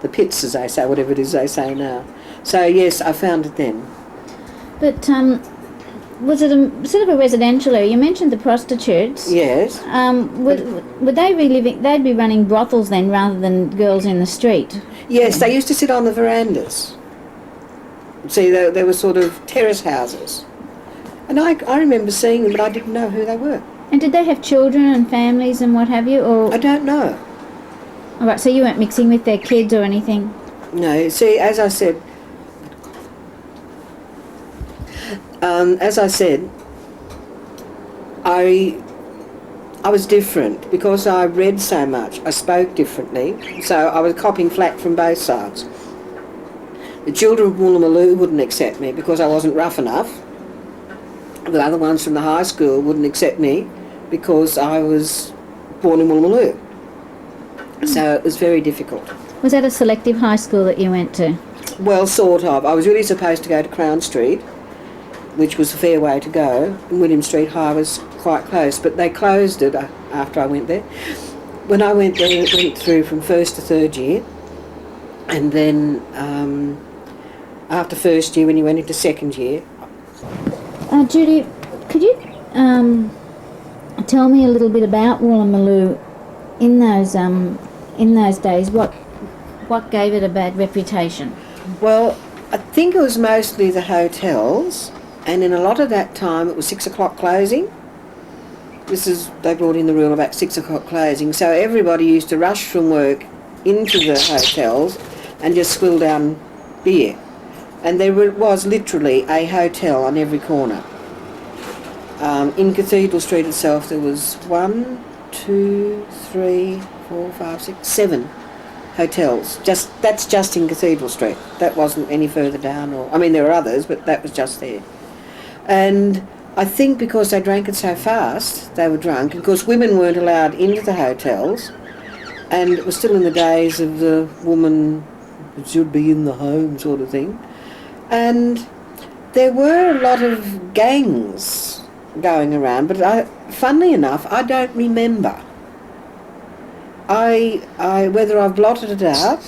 the pits, as they say, whatever it is they say now. So yes, I found it then. But was it a sort of a residential area? You mentioned the prostitutes. Yes. Would they be living? They'd be running brothels then, rather than girls in the street. Yes, they used to sit on the verandas. See, they were sort of terrace houses. And I remember seeing them, but I didn't know who they were. And did they have children and families and what have you? Or I don't know. All right, so you weren't mixing with their kids or anything? No, see, as I said, I was different because I read so much. I spoke differently, so I was copying flack from both sides. The children of Woolloomooloo wouldn't accept me because I wasn't rough enough. The other ones from the high school wouldn't accept me because I was born in Woolloomooloo. So it was very difficult. Was that a selective high school that you went to? Well, sort of. I was really supposed to go to Crown Street, which was a fair way to go, and William Street High was quite close, but they closed it after I went there. When I went there, it went through from first to third year, and then after first year, when you went into second year. Judy, could you tell me a little bit about Woolloomooloo in those days? What gave it a bad reputation? Well, I think it was mostly the hotels, and in a lot of that time it was 6 o'clock closing. They brought in the rule about 6 o'clock closing, so everybody used to rush from work into the hotels and just swill down beer. And there was literally a hotel on every corner. In Cathedral Street itself there was 1, 2, 3, 4, 5, 6, 7 hotels. That's just in Cathedral Street. That wasn't any further down, there were others, but that was just there. And I think because they drank it so fast, they were drunk. Of course, women weren't allowed into the hotels, and it was still in the days of the woman should be in the home sort of thing. And there were a lot of gangs going around, but funnily enough, I don't remember. Whether I've blotted it out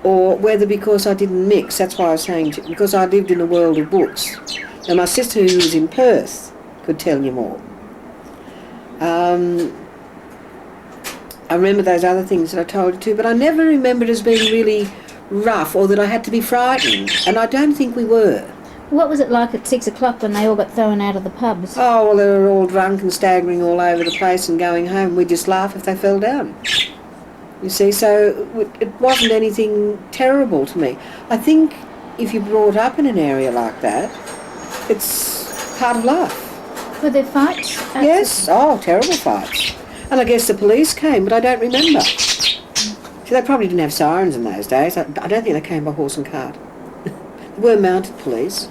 or whether because I didn't mix, that's why I was saying, because I lived in a world of books. And my sister, who was in Perth, could tell you more. I remember those other things that I told you too, but I never remembered as being really rough or that I had to be frightened, and I don't think we were. What was it like at 6 o'clock when they all got thrown out of the pubs? Oh, well, they were all drunk and staggering all over the place and going home. We'd just laugh if they fell down. You see, so it wasn't anything terrible to me. I think if you're brought up in an area like that, it's part of life. Were there fights? Yes, terrible fights. And I guess the police came, but I don't remember. See, they probably didn't have sirens in those days. I don't think they came by horse and cart. They were mounted police.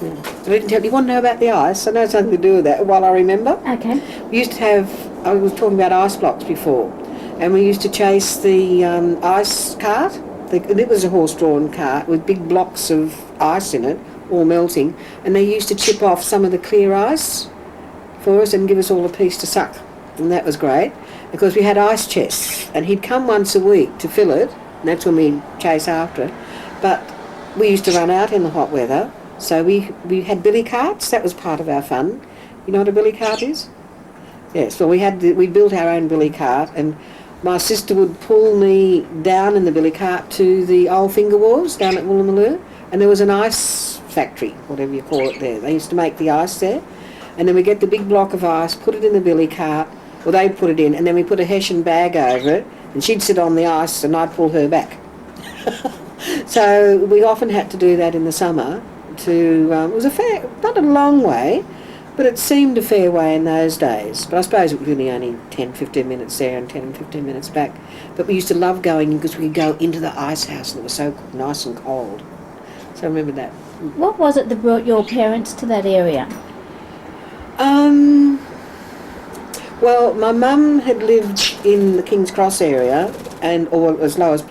Yeah. I didn't tell you. Want to know about the ice? I know it's something to do with that. While I remember, Okay. we used to have. I was talking about ice blocks before, and we used to chase the ice cart. It was a horse-drawn cart with big blocks of ice in it, all melting, and they used to chip off some of the clear ice for us and give us all a piece to suck, and that was great because we had ice chests, and he'd come once a week to fill it, and that's when we'd chase after it. But we used to run out in the hot weather. So we had billy carts. That was part of our fun. You know what a billy cart is? Yes. Well, we built our own billy cart, and my sister would pull me down in the billy cart to the old finger wharves down at Woolloomooloo, and there was an ice factory, whatever you call it there. They used to make the ice there, and then we get the big block of ice, put it in the billy cart, or they'd put it in, and then we put a hessian bag over it, and she'd sit on the ice, and I'd pull her back. So we often had to do that in the summer. It was not a long way, but it seemed a fair way in those days. But I suppose it was really only 10, 15 minutes there and 10 and 15 minutes back. But we used to love going because we could go into the ice house and it was so nice and cold. So I remember that. What was it that brought your parents to that area? Well, my mum had lived in the King's Cross area or as low as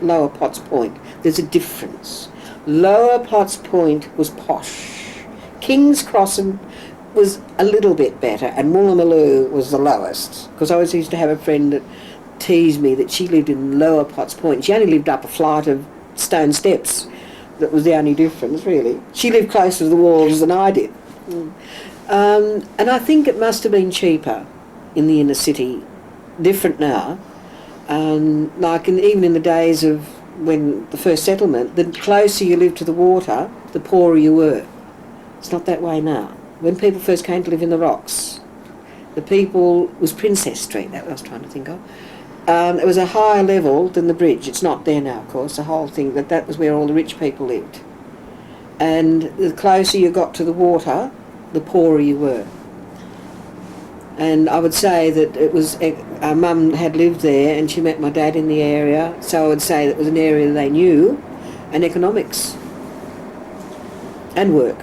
Lower Potts Point. There's a difference. Lower Potts Point was posh. King's Crossing was a little bit better, and Woolloomooloo was the lowest. Because I always used to have a friend that teased me that she lived in Lower Potts Point. She only lived up a flight of stone steps. That was the only difference, really. She lived closer to the walls than I did. And I think it must have been cheaper in the inner city. Different now. Even in the days of when the first settlement, the closer you lived to the water, the poorer you were. It's not that way now. When people first came to live in the rocks, it was Princess Street, that I was trying to think of. It was a higher level than the bridge. It's not there now, of course, the whole thing, that was where all the rich people lived. And the closer you got to the water, the poorer you were. And I would say that it was, our mum had lived there and she met my dad in the area, so I would say that it was an area they knew, and economics, and work.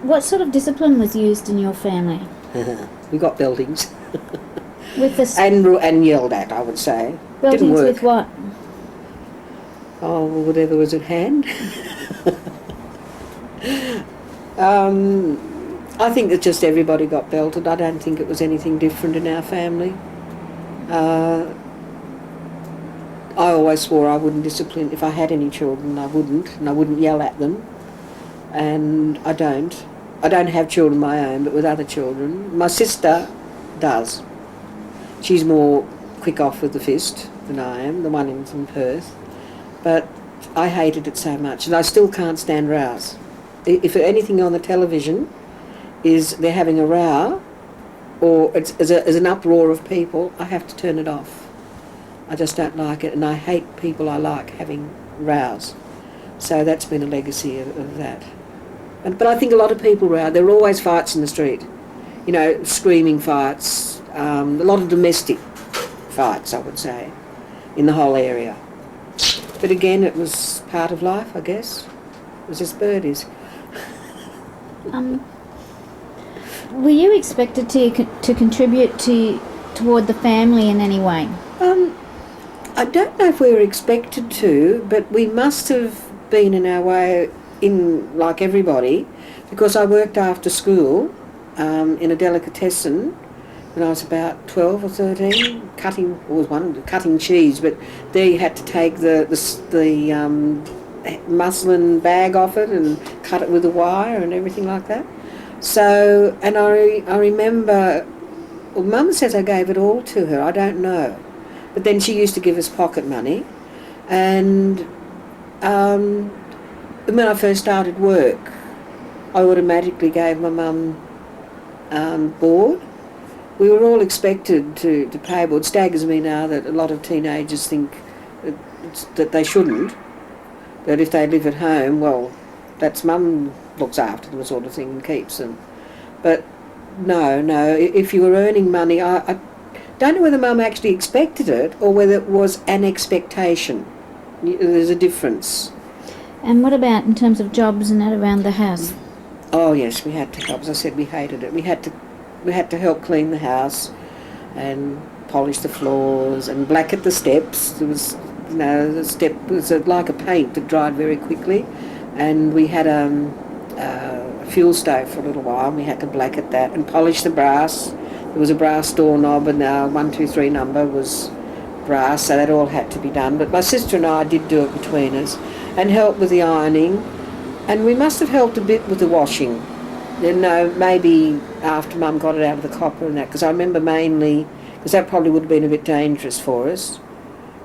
What sort of discipline was used in your family? We got buildings. With the and yelled at, I would say. buildings Didn't work. with what? Oh, whatever was at hand. I think that just everybody got belted. I don't think it was anything different in our family. I always swore I wouldn't discipline. If I had any children, I wouldn't, and I wouldn't yell at them. And I don't. I don't have children of my own, but with other children. My sister does. She's more quick off with the fist than I am, the one in from Perth. But I hated it so much, and I still can't stand rows. If anything on the television is they're having a row, or it's as an uproar of people, I have to turn it off. I just don't like it, and I hate people I like having rows. So that's been a legacy of that. But I think a lot of people row. There are always fights in the street, screaming fights, a lot of domestic fights, I would say, in the whole area. But again, it was part of life, I guess. It was as bird is. Were you expected to contribute toward the family in any way? I don't know if we were expected to, but we must have been in our way, in like everybody, because I worked after school in a delicatessen when I was about 12 or 13, cutting cheese, but there you had to take the muslin bag off it and cut it with a wire and everything like that. So, and I remember, well, Mum says I gave it all to her, I don't know. But then she used to give us pocket money, and when I first started work, I automatically gave my mum board, we were all expected to pay. But it staggers me now that a lot of teenagers think that they shouldn't, that if they live at home, well, that's mum looks after them sort of thing and keeps them. But no, if you were earning money, I don't know whether mum actually expected it or whether it was an expectation. There's a difference. And what about in terms of jobs and that around the house? Oh yes, we had to help. As I said, we hated it. We had to help clean the house and polish the floors and blacken the steps. There was, the step was like a paint that dried very quickly, and we had a fuel stove for a little while. And we had to blacken that and polish the brass. There was a brass doorknob, and our 123 number was brass, so that all had to be done. But my sister and I did do it between us, and help with the ironing, and we must have helped a bit with the washing. Maybe after mum got it out of the copper and that, because I remember mainly, because that probably would have been a bit dangerous for us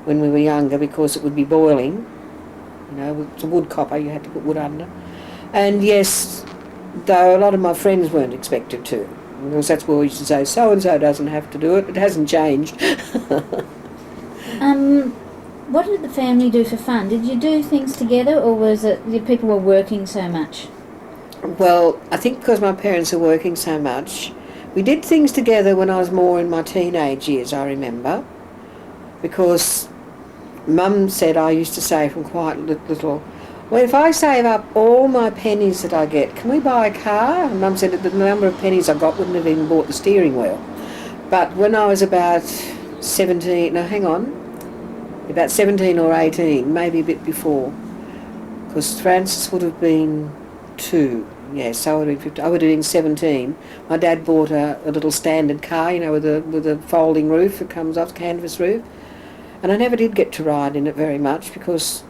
when we were younger, because it would be boiling. It's a wood copper, you had to put wood under. And yes, though a lot of my friends weren't expected to, because that's what we used to say, so-and-so doesn't have to do it. It hasn't changed. What did the family do for fun? Did you do things together, or was it the people were working so much? Well, I think because my parents are working so much, we did things together when I was more in my teenage years, I remember, because mum said, I used to say from quite little, well, if I save up all my pennies that I get, can we buy a car? And mum said that the number of pennies I got wouldn't have even bought the steering wheel. But when I was about 17 or 18, maybe a bit before, because Francis would have been 2, yes, so I would have been 15, I would have been 17. My dad bought a little standard car, with a folding roof that comes off, canvas roof, and I never did get to ride in it very much because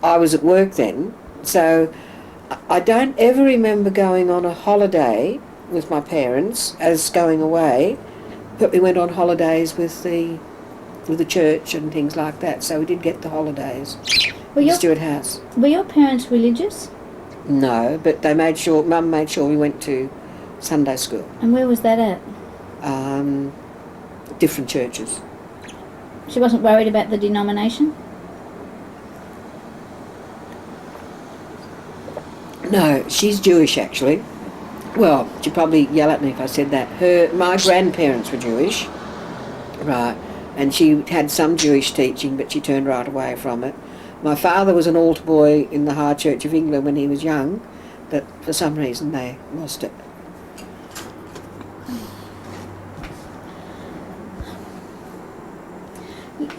I was at work then. So I don't ever remember going on a holiday with my parents as going away, but we went on holidays with the church and things like that, so we did get the holidays. Stewart House. Were your parents religious? No, but they made sure, mum made sure we went to Sunday school. And where was that at? Different churches. She wasn't worried about the denomination? No, she's Jewish actually. Well, she'd probably yell at me if I said that. My grandparents were Jewish, right, and she had some Jewish teaching, but she turned right away from it. My father was an altar boy in the High Church of England when he was young, but for some reason they lost it.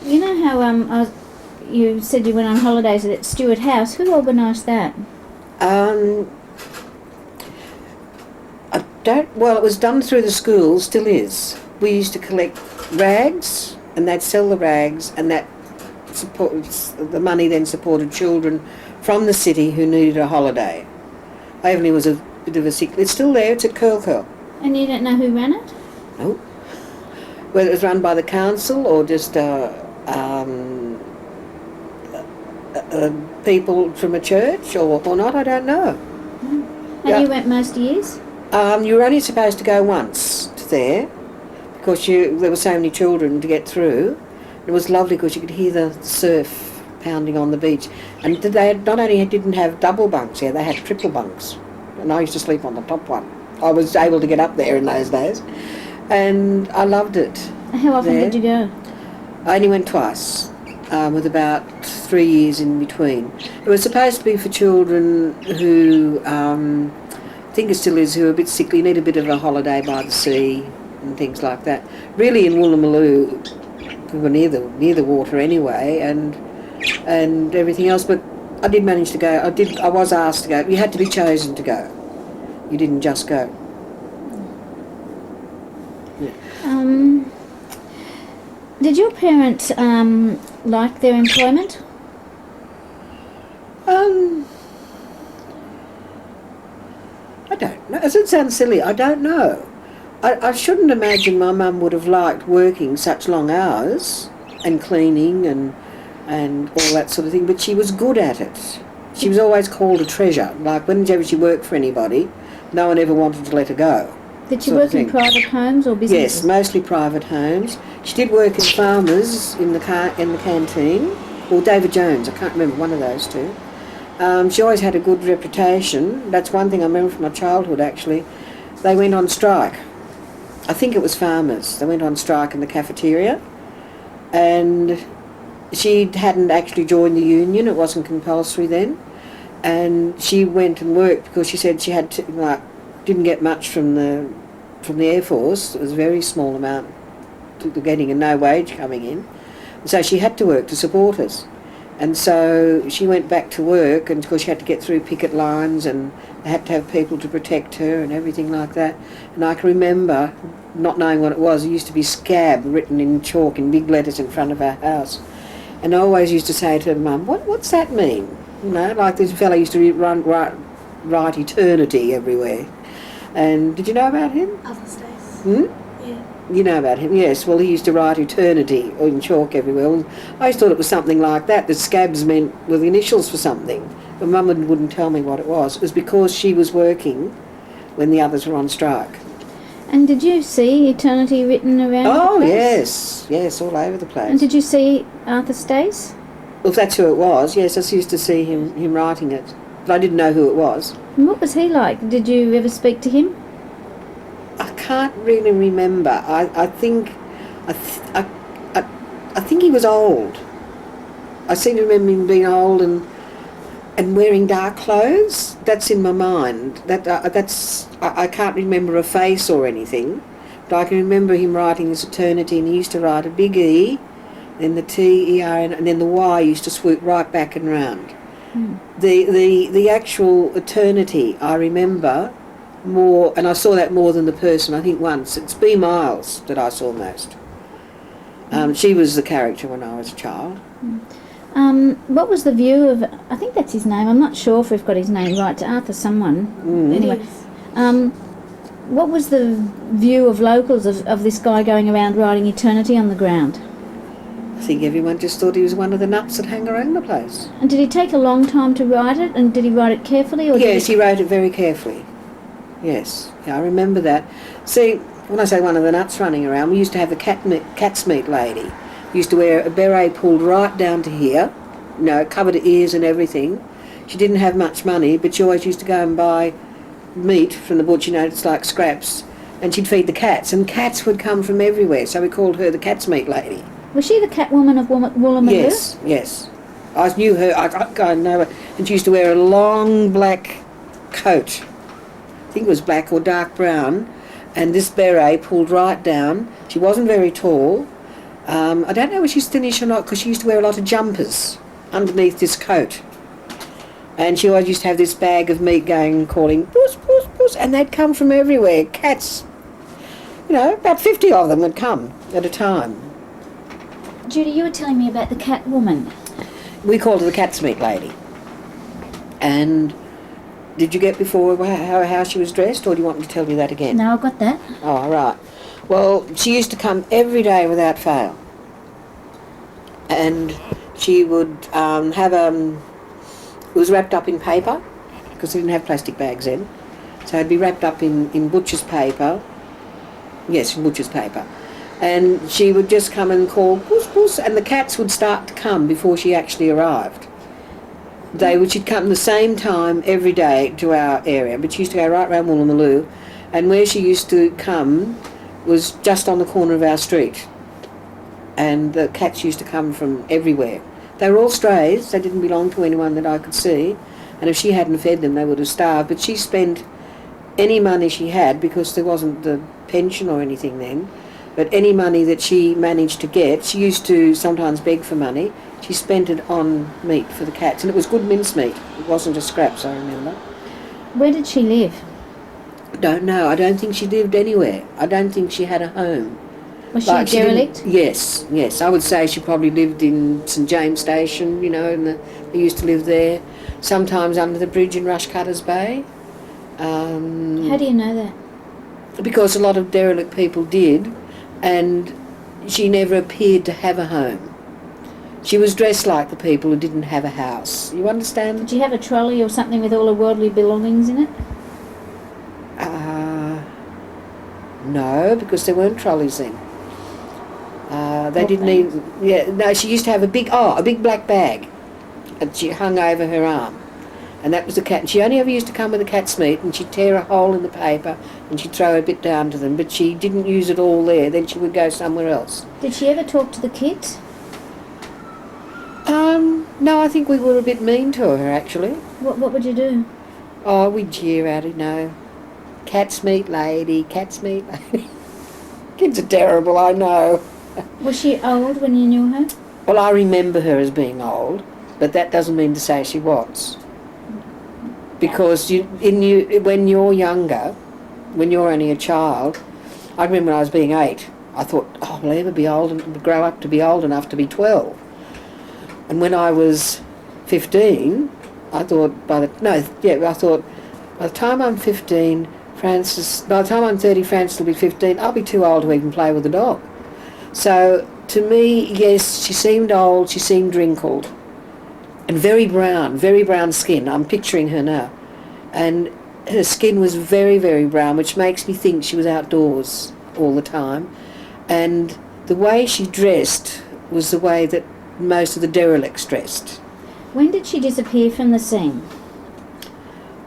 You know how you said you went on holidays at Stewart House? Who organised that? Well, it was done through the school, still is. We used to collect rags, and they'd sell the rags, and the money then supported children from the city who needed a holiday. Waverley was a bit of a sick. It's still there. It's at Curl. And you don't know who ran it? No. Whether it was run by the council or just people from a church or not, I don't know. And you went most years? You were only supposed to go once to there because there were so many children to get through. It was lovely because you could hear the surf pounding on the beach. And they not only didn't have double bunks here, they had triple bunks. And I used to sleep on the top one. I was able to get up there in those days. And I loved it. How often did you go? I only went twice, with about 3 years in between. It was supposed to be for children who, I think it still is, who are a bit sickly, need a bit of a holiday by the sea and things like that. Really in Woolloomooloo, we were near the water anyway, and everything else. But I did manage to go. I was asked to go. You had to be chosen to go. You didn't just go. Yeah. Did your parents like their employment? I don't know. It sounds silly. I don't know. I shouldn't imagine my mum would have liked working such long hours and cleaning and all that sort of thing, but she was good at it. She was always called a treasure. Like whenever she worked for anybody, no one ever wanted to let her go. Did she sort of work in thing. private homes or businesses? Yes, mostly private homes. She did work in farmers in the canteen, or David Jones, I can't remember, one of those two. She always had a good reputation. That's one thing I remember from my childhood, actually. They went on strike. I think it was farmers. They went on strike in the cafeteria, and she hadn't actually joined the union. It wasn't compulsory then. And she went and worked because she said she had to, didn't get much from the Air Force. It was a very small amount to getting, and no wage coming in. So she had to work to support us. And so she went back to work, and of course she had to get through picket lines, and they had to have people to protect her and everything like that. And I can remember not knowing what it was. There used to be scab written in chalk in big letters in front of our house. And I always used to say to her, Mum, what's that mean? You know, like this fellow used to write eternity everywhere. And did you know about him? Other states. Hmm? Yeah. You know about him, yes. Well, he used to write eternity in chalk everywhere. Well, I always thought it was something like that scabs meant were the initials for something. But Mum wouldn't tell me what it was. It was because she was working when the others were on strike. And did you see eternity written around Oh, the place? yes, all over the place. And did you see Arthur Stace? Well, if that's who it was, yes, I used to see him writing it. But I didn't know who it was. And what was he like? Did you ever speak to him? I can't really remember. I think he was old. I seem to remember him being old and wearing dark clothes. That's in my mind. I can't remember a face or anything, but I can remember him writing his eternity, and he used to write a big E, then the T-E-R-N, and then the Y used to swoop right back and round. The actual eternity I remember more, and I saw that more than the person. I think once it's B. Miles that I saw most. She was the character when I was a child. What was the view of, I think that's his name, I'm not sure if we've got his name right, to Arthur someone. Anyway, what was the view of locals of this guy going around writing eternity on the ground? I think everyone just thought he was one of the nuts that hang around the place. And did he take a long time to write it, and did he write it carefully? Or Yes, he wrote it very carefully. Yes, yeah, I remember that. See, when I say one of the nuts running around, we used to have the cat's meat lady. We used to wear a beret pulled right down to here, you know, covered her ears and everything. She didn't have much money, but she always used to go and buy meat from the butcher, you know, it's like scraps, and she'd feed the cats, and cats would come from everywhere, so we called her the cat's meat lady. Was she the Catwoman of Woolloomooloo? Yes. I knew her, I know her, and she used to wear a long black coat. I think it was black or dark brown, and this beret pulled right down. She wasn't very tall. I don't know whether she's thinnish or not, because she used to wear a lot of jumpers underneath this coat. And she always used to have this bag of meat going, calling, puss, puss, puss, and they'd come from everywhere. Cats, you know, about 50 of them would come at a time. Judy, you were telling me about the Catwoman. We called her the cat's meat lady. And did you get before how she was dressed, or do you want me to tell you that again? No, I got that. Oh, right. Well, she used to come every day without fail. And she would have it was wrapped up in paper, because they didn't have plastic bags then. So it'd be wrapped up in butcher's paper. Yes, in butcher's paper. And she would just come and call, puss, puss, and the cats would start to come before she actually arrived. She'd come the same time every day to our area, but she used to go right round Woolloomooloo, and where she used to come was just on the corner of our street. And the cats used to come from everywhere. They were all strays, they didn't belong to anyone that I could see, and if she hadn't fed them they would have starved, but she spent any money she had, because there wasn't the pension or anything then, but any money that she managed to get, she used to sometimes beg for money, she spent it on meat for the cats, and it was good mincemeat, it wasn't just scraps, I remember. Where did she live? Don't know, I don't think she lived anywhere, I don't think she had a home. Was she a derelict? Yes, I would say she probably lived in St James Station, you know, and they used to live there, sometimes under the bridge in Rushcutters Bay. How do you know that? Because a lot of derelict people did, and she never appeared to have a home. She was dressed like the people who didn't have a house. You understand? Did she have a trolley or something with all her worldly belongings in it? No, because there weren't trolleys then. They What didn't bags? even... Yeah, no, she used to have a big black bag that she hung over her arm. And that was the cat. And she only ever used to come with the cat's meat, and she'd tear a hole in the paper and she'd throw a bit down to them. But she didn't use it all there. Then she would go somewhere else. Did she ever talk to the kids? No, I think we were a bit mean to her, actually. What would you do? Oh, we'd jeer at it, cat's meat lady, cat's meat lady. Kids are terrible, I know. Was she old when you knew her? Well, I remember her as being old, but that doesn't mean to say she was. Because when you're younger, when you're only a child, I remember when I was being 8, I thought, oh, will I ever be old and grow up to be old enough to be 12? And when I was 15, I thought by the time I'm 15, by the time I'm 30, Frances will be 15, I'll be too old to even play with a dog. So to me, yes, she seemed old, she seemed wrinkled, and very brown skin. I'm picturing her now. And her skin was very, very brown, which makes me think she was outdoors all the time. And the way she dressed was the way that most of the derelicts dressed. When did she disappear from the scene?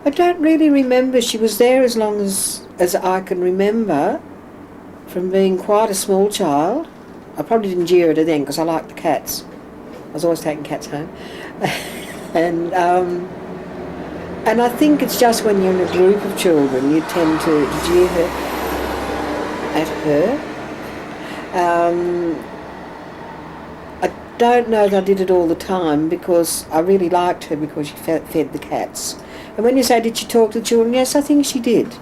I don't really remember. She was there as long as I can remember, from being quite a small child. I probably didn't jeer at her then because I liked the cats. I was always taking cats home. And I think it's just when you're in a group of children you tend to jeer at her. I don't know that I did it all the time because I really liked her because she fed the cats. And when you say, did she talk to the children? Yes, I think she did.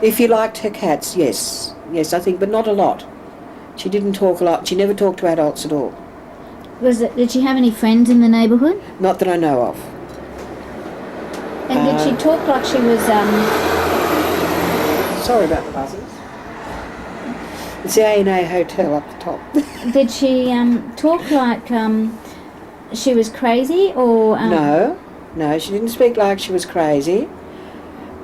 If you liked her cats, yes. Yes, I think, but not a lot. She didn't talk a lot. She never talked to adults at all. Did she have any friends in the neighbourhood? Not that I know of. And did she talk like she was... Sorry about the buzzers. It's the A&A Hotel up the top. Did she talk like she was crazy or... No, she didn't speak like she was crazy.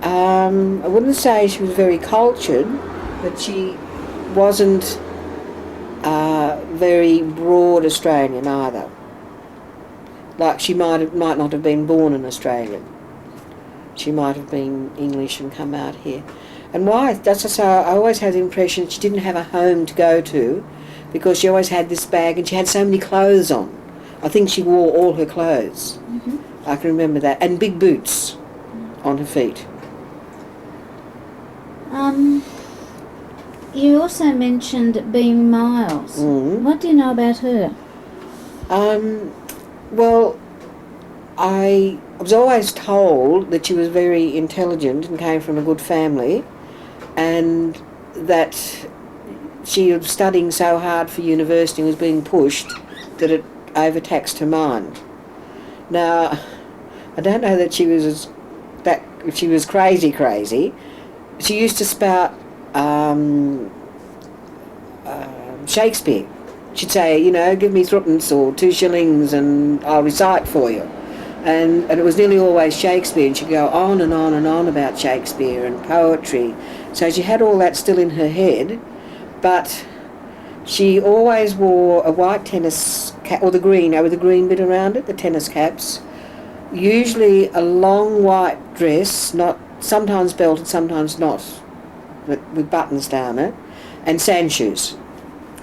I wouldn't say she was very cultured, but she wasn't very broad Australian either. Like she might not have been born an Australian. She might have been English and come out here. And why? That's just how I always had the impression she didn't have a home to go to because she always had this bag and she had so many clothes on. I think she wore all her clothes. Mm-hmm. I can remember that. And big boots on her feet. You also mentioned being Miles. Mm. What do you know about her? Well, I was always told that she was very intelligent and came from a good family, and that she was studying so hard for university and was being pushed that it overtaxed her mind. Now, I don't know that she was if she was crazy. She used to spout Shakespeare. She'd say, give me threepence or 2 shillings and I'll recite for you. And it was nearly always Shakespeare, and she'd go on and on and on about Shakespeare and poetry. So she had all that still in her head, but she always wore a white tennis cap, or the green, with the green bit around it, the tennis caps. Usually a long white dress, sometimes belted, sometimes not, but with buttons down it, and sand shoes.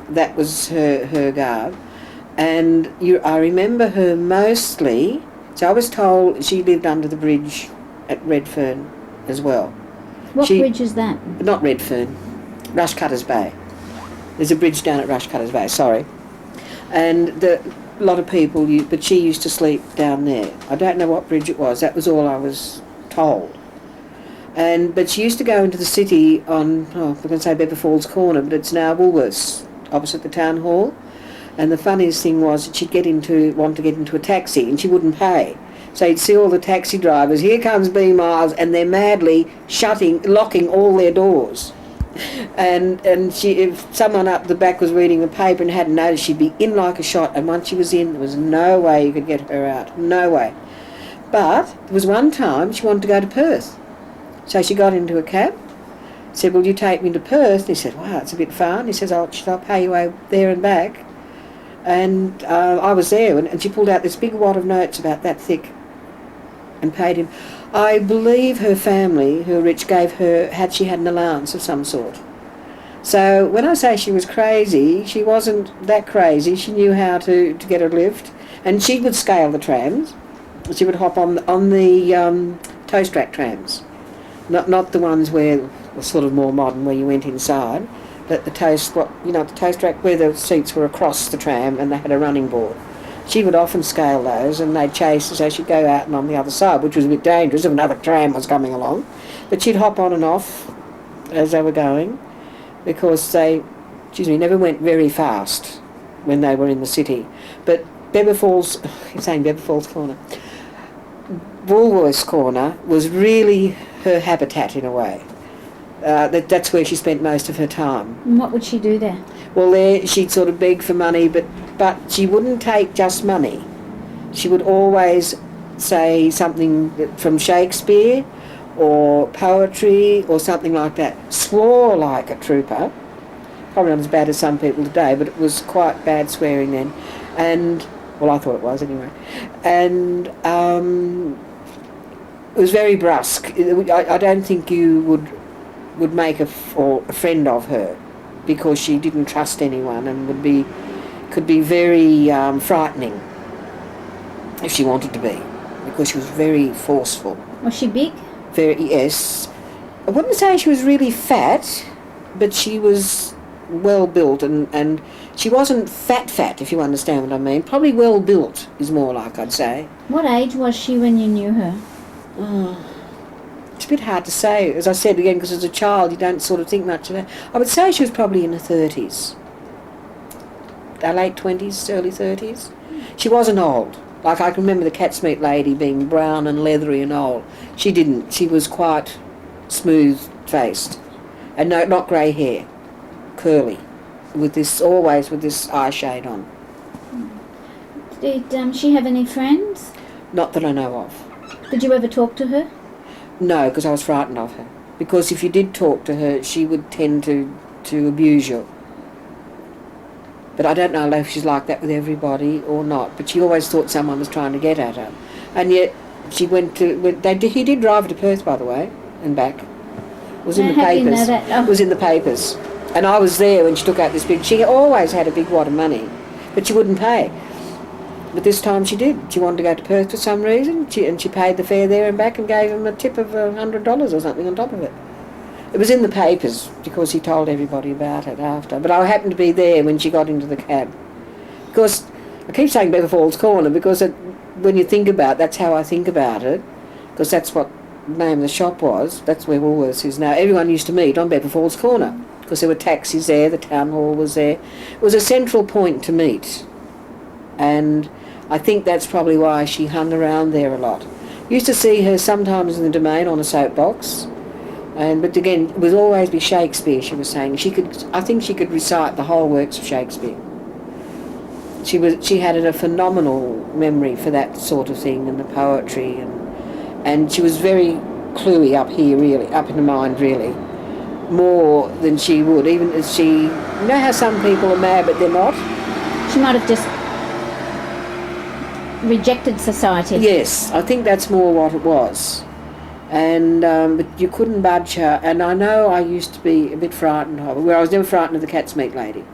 That was her garb. And I remember her mostly... So I was told she lived under the bridge at Redfern as well. What bridge is that? Not Redfern, Rushcutters Bay. There's a bridge down at Rushcutters Bay, sorry. And a lot of people, but she used to sleep down there. I don't know what bridge it was, that was all I was told. But she used to go into the city on, we're going to say Bever Falls Corner, but it's now Woolworths, opposite the town hall. And the funniest thing was that she'd want to get into a taxi and she wouldn't pay. So you'd see all the taxi drivers, here comes B. Miles, and they're madly locking all their doors. And if someone up the back was reading the paper and hadn't noticed, she'd be in like a shot. And once she was in, there was no way you could get her out, no way. But there was one time she wanted to go to Perth. So she got into a cab, said, will you take me to Perth? And he said, wow, it's a bit far. And he says, I'll pay you over there and back. And I was there, and she pulled out this big wad of notes about that thick and paid him. I believe her family, who were rich, she had an allowance of some sort. So when I say she was crazy, she wasn't that crazy. She knew how to get a lift, and she would scale the trams. She would hop on the toast rack trams, not the ones where were sort of more modern, where you went inside, but the toast rack where the seats were across the tram and they had a running board. She would often scale those, and they'd chase, so she'd go out and on the other side, which was a bit dangerous if another tram was coming along. But she'd hop on and off as they were going, because they never went very fast when they were in the city. But Woolworths Corner was really her habitat in a way. That's where she spent most of her time. And what would she do there? Well, there she'd sort of beg for money, but she wouldn't take just money. She would always say something from Shakespeare or poetry or something like that. Swore like a trooper. Probably not as bad as some people today, but it was quite bad swearing then. And, well, I thought it was anyway. And it was very brusque. I don't think you would make a friend of her, because she didn't trust anyone and could be very frightening if she wanted to be, because she was very forceful. Was she big? Yes. I wouldn't say she was really fat, but she was well built, and she wasn't fat, if you understand what I mean. Probably well built is more like, I'd say. What age was she when you knew her? It's a bit hard to say, as I said again, because as a child you don't sort of think much of her. I would say she was probably in her 30s. Late 20s, early 30s. She wasn't old. Like, I can remember the cat's meat lady being brown and leathery and old. She didn't. She was quite smooth-faced. And no, not grey hair. Curly. Always with this eye shade on. Did she have any friends? Not that I know of. Did you ever talk to her? No, because I was frightened of her. Because if you did talk to her, she would tend to abuse you. But I don't know if she's like that with everybody or not. But she always thought someone was trying to get at her. And yet she he did drive her to Perth, by the way, and back. It was in the papers. You know that? Oh. It was in the papers. And I was there when she took out this big... She always had a big wad of money, but she wouldn't pay. But this time she did. She wanted to go to Perth for some reason, and she paid the fare there and back and gave him a tip of $100 or something on top of it. It was in the papers because he told everybody about it after. But I happened to be there when she got into the cab. Because I keep saying Bever Falls Corner because when you think about it, that's how I think about it, because that's what the name of the shop was. That's where Woolworths is now. Everyone used to meet on Bever Falls Corner because there were taxis there, the town hall was there. It was a central point to meet. And I think that's probably why she hung around there a lot. Used to see her sometimes in the Domain on a soapbox, but again, it would always be Shakespeare, she was saying. I think she could recite the whole works of Shakespeare. She had a phenomenal memory for that sort of thing, and the poetry, and she was very cluey up here, really, up in the mind, really, more than she would, even as you know how some people are mad but they're not? She might have just rejected society. Yes, I think that's more what it was. And but you couldn't budge her. And I know I used to be a bit frightened of her, where I was never frightened of the cat's meat lady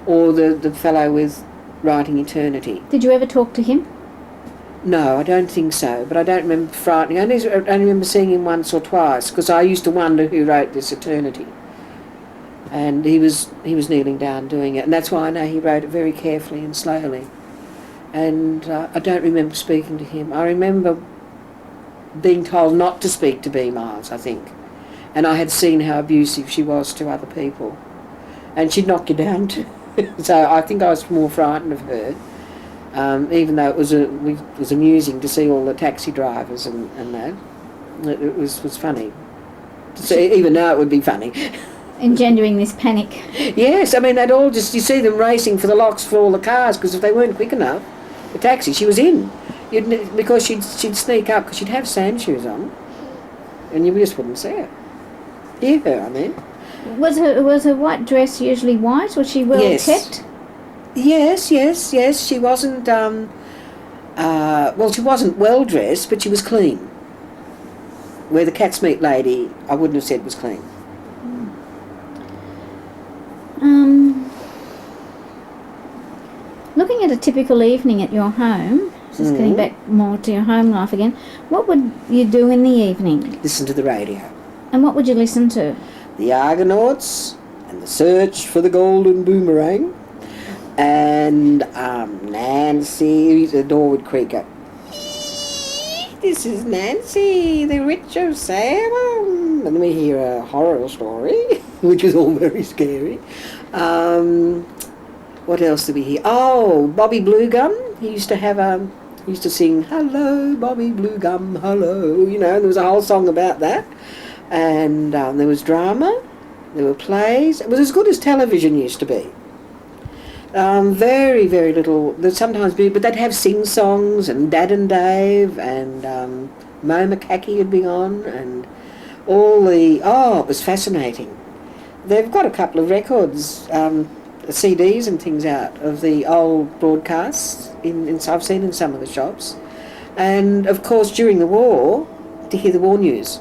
or the fellow with Writing Eternity. Did you ever talk to him? No, I don't think so, but I don't remember frightening. I only remember seeing him once or twice, because I used to wonder who wrote this Eternity. And he was kneeling down doing it, and that's why I know he wrote it very carefully and slowly. And I don't remember speaking to him. I remember being told not to speak to B. Miles, I think. And I had seen how abusive she was to other people. And she'd knock you down too. So I think I was more frightened of her, even though it was amusing to see all the taxi drivers and that. It was funny. So even now it would be funny. Engendering this panic. Yes, I mean, they'd all you see them racing for the locks for all the cars, because if they weren't quick enough, the taxi, she was in. Because she'd sneak up, because she'd have sand shoes on, and you just wouldn't see her. hear her, I mean. Was her white dress usually white? Was she well Yes. kept? Yes. She wasn't, she wasn't well dressed, but she was clean. Where the cat's meat lady, I wouldn't have said was clean. Looking at a typical evening at your home, just getting back more to your home life again, what would you do in the evening? Listen to the radio. And what would you listen to? The Argonauts and the Search for the Golden Boomerang. And Nancy, the door would creak, go, this is Nancy, the Witch of Salem. And then we hear a horror story, which is all very scary. What else did we hear? Oh, Bobby Bluegum. He used to have he used to sing, hello, Bobby Bluegum, hello. You know, there was a whole song about that. And there was drama, there were plays. It was as good as television used to be. Very, very little. There'd sometimes be, but they'd have sing-songs, and Dad and Dave, and Mo McCackey would be on, and all the... Oh, it was fascinating. They've got a couple of records, CDs and things out of the old broadcasts I've seen in some of the shops. And, of course, during the war, to hear the war news.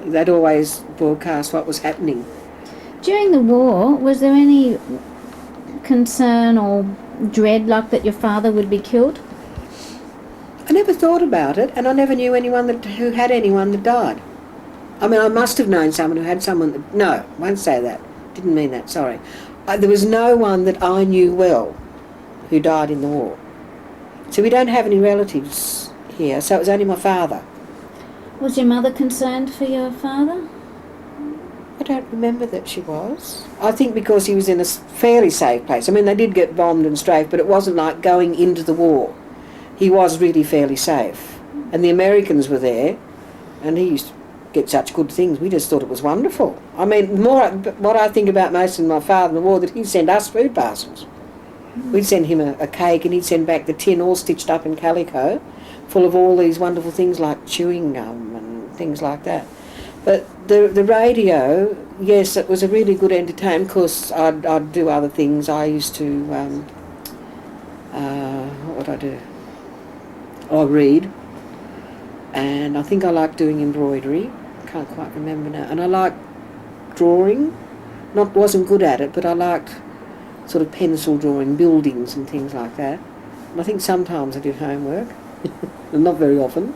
They'd always broadcast what was happening. During the war, was there any concern or dread like that your father would be killed? I never thought about it, and I never knew anyone who had anyone that died. I mean, I must have known someone who had someone that... No, I won't say that. Didn't mean that, sorry. There was no one that I knew well who died in the war. So we don't have any relatives here, so it was only my father. Was your mother concerned for your father? I don't remember that she was. I think because he was in a fairly safe place. I mean, they did get bombed and strafed, but it wasn't like going into the war. He was really fairly safe. And the Americans were there, and he used to get such good things. We just thought it was wonderful. I mean, what I think about most of my father in the war, that he'd send us food parcels. We'd send him a cake, and he'd send back the tin all stitched up in calico, full of all these wonderful things like chewing gum and things like that. But the radio, yes, it was a really good entertainment. Of course, I'd do other things. I used to, what would I do? I read. And I think I liked doing embroidery. Can't quite remember now. And I liked drawing. Wasn't good at it, but I liked sort of pencil drawing, buildings and things like that. And I think sometimes I did homework, not very often.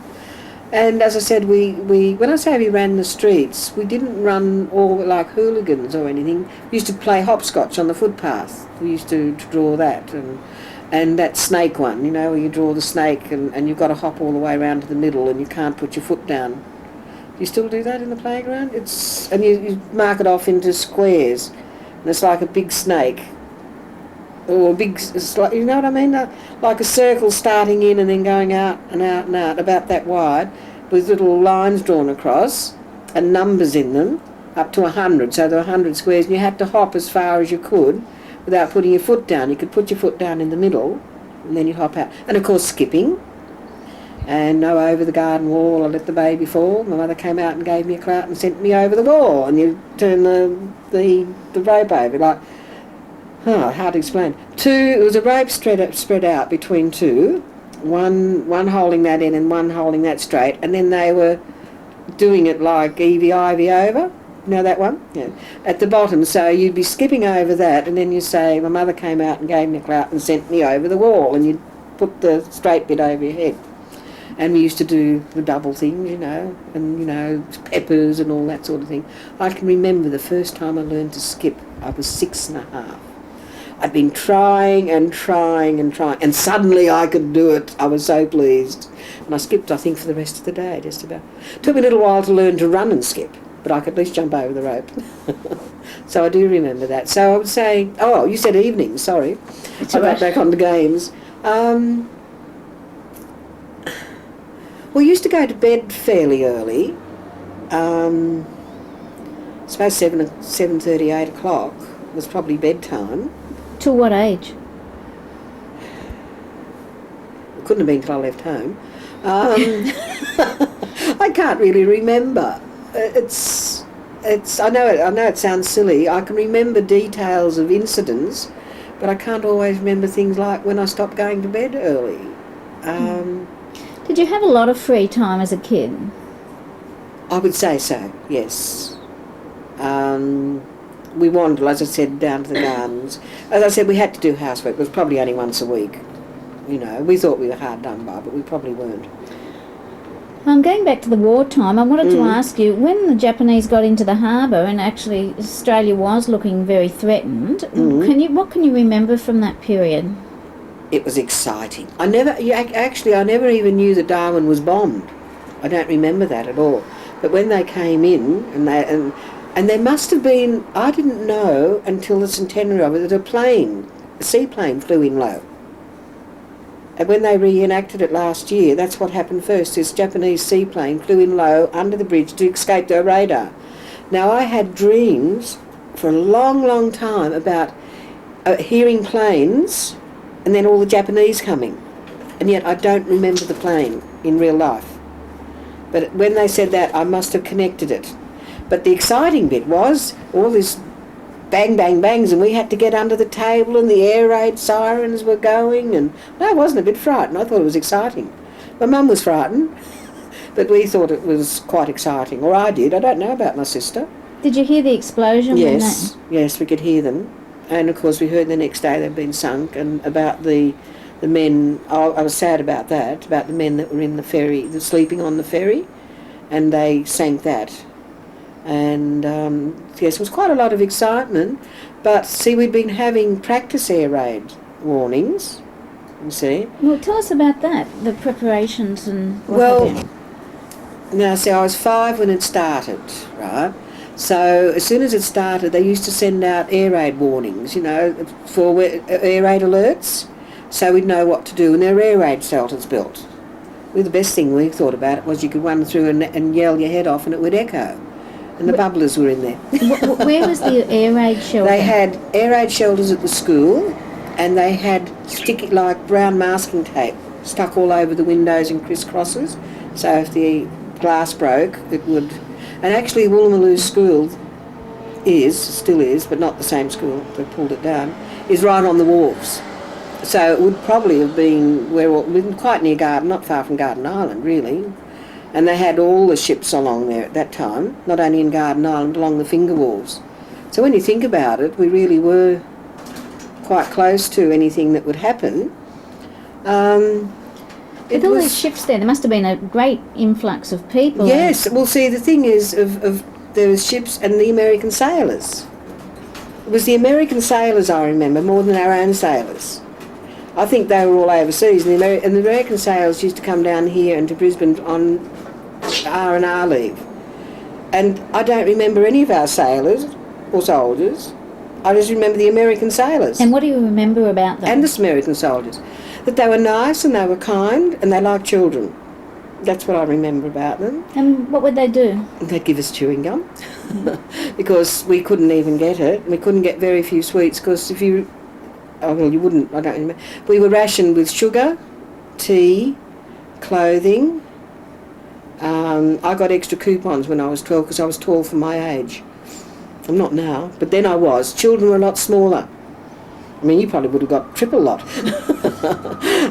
And as I said, we when I say we ran the streets, we didn't run all like hooligans or anything. We used to play hopscotch on the footpath. We used to draw that, and that snake one, you know, where you draw the snake and you've got to hop all the way around to the middle and you can't put your foot down. Do you still do that in the playground? And you mark it off into squares, and it's like a big snake. Or a big, you know what I mean? Like a circle starting in and then going out and out and out, about that wide, with little lines drawn across and numbers in them, up to 100. So there were 100 squares, and you had to hop as far as you could without putting your foot down. You could put your foot down in the middle, and then you'd hop out. And of course skipping, and no over the garden wall, I let the baby fall. My mother came out and gave me a clout and sent me over the wall, and you turn the rope over, like... Oh, hard to explain. It was a rope spread out between two, one holding that in and one holding that straight, and then they were doing it like Evie Ivy over. You know that one? Yeah. At the bottom, so you'd be skipping over that, and then you say, my mother came out and gave me a clout and sent me over the wall, and you'd put the straight bit over your head. And we used to do the double things, you know, and, you know, peppers and all that sort of thing. I can remember the first time I learned to skip, I was 6.5. I'd been trying, and suddenly I could do it. I was so pleased. And I skipped, I think, for the rest of the day, just about. It took me a little while to learn to run and skip, but I could at least jump over the rope. So I do remember that. So I would say, oh, you said evening, sorry. I got back on the games. We used to go to bed fairly early. I suppose 7:30, 8 o'clock was probably bedtime. To what age? It couldn't have been till I left home. I can't really remember. I know it sounds silly. I can remember details of incidents, but I can't always remember things like when I stopped going to bed early. Did you have a lot of free time as a kid? I would say so, yes. We wandered, as I said, down to the gardens. As I said, we had to do housework. It was probably only once a week. You know, we thought we were hard done by, but we probably weren't. Going back to the wartime, I wanted to ask you, when the Japanese got into the harbour and actually Australia was looking very threatened, what can you remember from that period? It was exciting. I never even knew that Darwin was bombed. I don't remember that at all. But when they came in, and there must have been, I didn't know until the centenary of it, that a seaplane flew in low. And when they reenacted it last year, that's what happened first. This Japanese seaplane flew in low under the bridge to escape their radar. Now, I had dreams for a long, long time about hearing planes and then all the Japanese coming. And yet I don't remember the plane in real life. But when they said that, I must have connected it. But the exciting bit was all this bang, bang, bangs, and we had to get under the table and the air raid sirens were going, and I wasn't a bit frightened. I thought it was exciting. My mum was frightened, but we thought it was quite exciting. Or I did. I don't know about my sister. Did you hear the explosion? Yes, yes, we could hear them. And of course we heard the next day they'd been sunk, and about the men, I was sad about that, about the men that were in the ferry, the sleeping on the ferry, and they sank that. And yes, it was quite a lot of excitement. But see, we'd been having practice air raid warnings, you see. Well, tell us about that, the preparations and what have you. Now, see, I was 5 when it started, right? So as soon as it started, they used to send out air raid warnings, you know, for air raid alerts, so we'd know what to do. And there were air raid shelters built. Well, the best thing we thought about it was you could run through and yell your head off and it would echo. And the bubblers were in there. Where was the air raid shelter? They had air raid shelters at the school, and they had sticky, like brown masking tape stuck all over the windows in crisscrosses. So if the glass broke, it would. And actually, Woolloomooloo school still is, but not the same school. They pulled it down. Is right on the wharves. So it would probably have been quite near Garden, not far from Garden Island, really. And they had all the ships along there at that time, not only in Garden Island, along the finger wharves. So when you think about it, we really were quite close to anything that would happen. With all those ships there must have been a great influx of people. Yes, well, see, the thing is, there was ships and the American sailors. It was the American sailors, I remember, more than our own sailors. I think they were all overseas, and the American sailors used to come down here and to Brisbane on R&R leave. And I don't remember any of our sailors or soldiers. I just remember the American sailors. And what do you remember about them? And the American soldiers. That they were nice and they were kind and they liked children. That's what I remember about them. And what would they do? They'd give us chewing gum because we couldn't even get it. We couldn't get very few sweets because if you... Oh, well, you wouldn't, I don't remember. We were rationed with sugar, tea, clothing. I got extra coupons when I was 12 because I was tall for my age. I'm not now, but then I was. Children were a lot smaller. I mean, you probably would have got triple lot.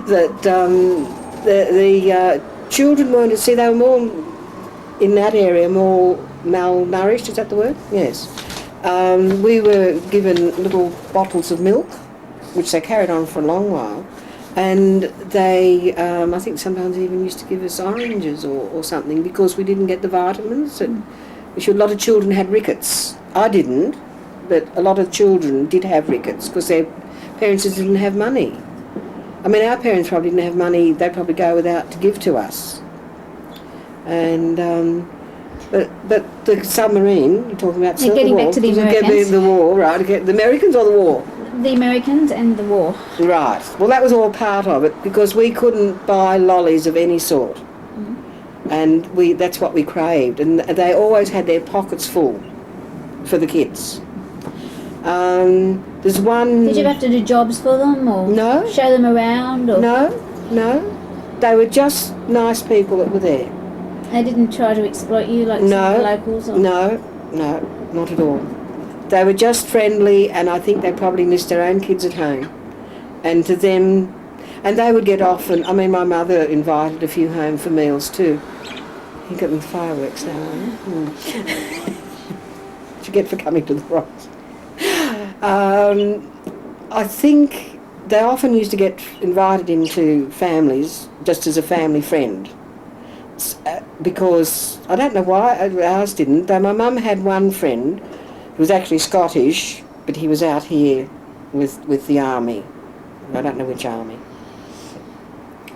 That the children weren't, see, they were more, in that area, more malnourished, is that the word? Yes. We were given little bottles of milk, which they carried on for a long while, and they, I think sometimes even used to give us oranges or something because we didn't get the vitamins. And a lot of children had rickets. I didn't, but a lot of children did have rickets because their parents just didn't have money. I mean, our parents probably didn't have money, they'd probably go without to give to us. And but the submarine, you're talking about getting war, back to the Americans. The war, right? The Americans or the war? The Americans and the war. Right. Well, that was all part of it because we couldn't buy lollies of any sort. And that's what we craved. And they always had their pockets full for the kids. There's one... Did you have to do jobs for them or no, show them around? Or? No. They were just nice people that were there. They didn't try to exploit you like some of the locals? Or? No. no, not at all. They were just friendly, and I think they probably missed their own kids at home. And to them, and they would get off, and I mean, my mother invited a few home for meals too. You got them fireworks now, aren't you? What you get for coming to the Rocks. I think they often used to get invited into families just as a family friend. Because, I don't know why, ours didn't, though my mum had one friend who was actually Scottish, but he was out here with the army. I don't know which army.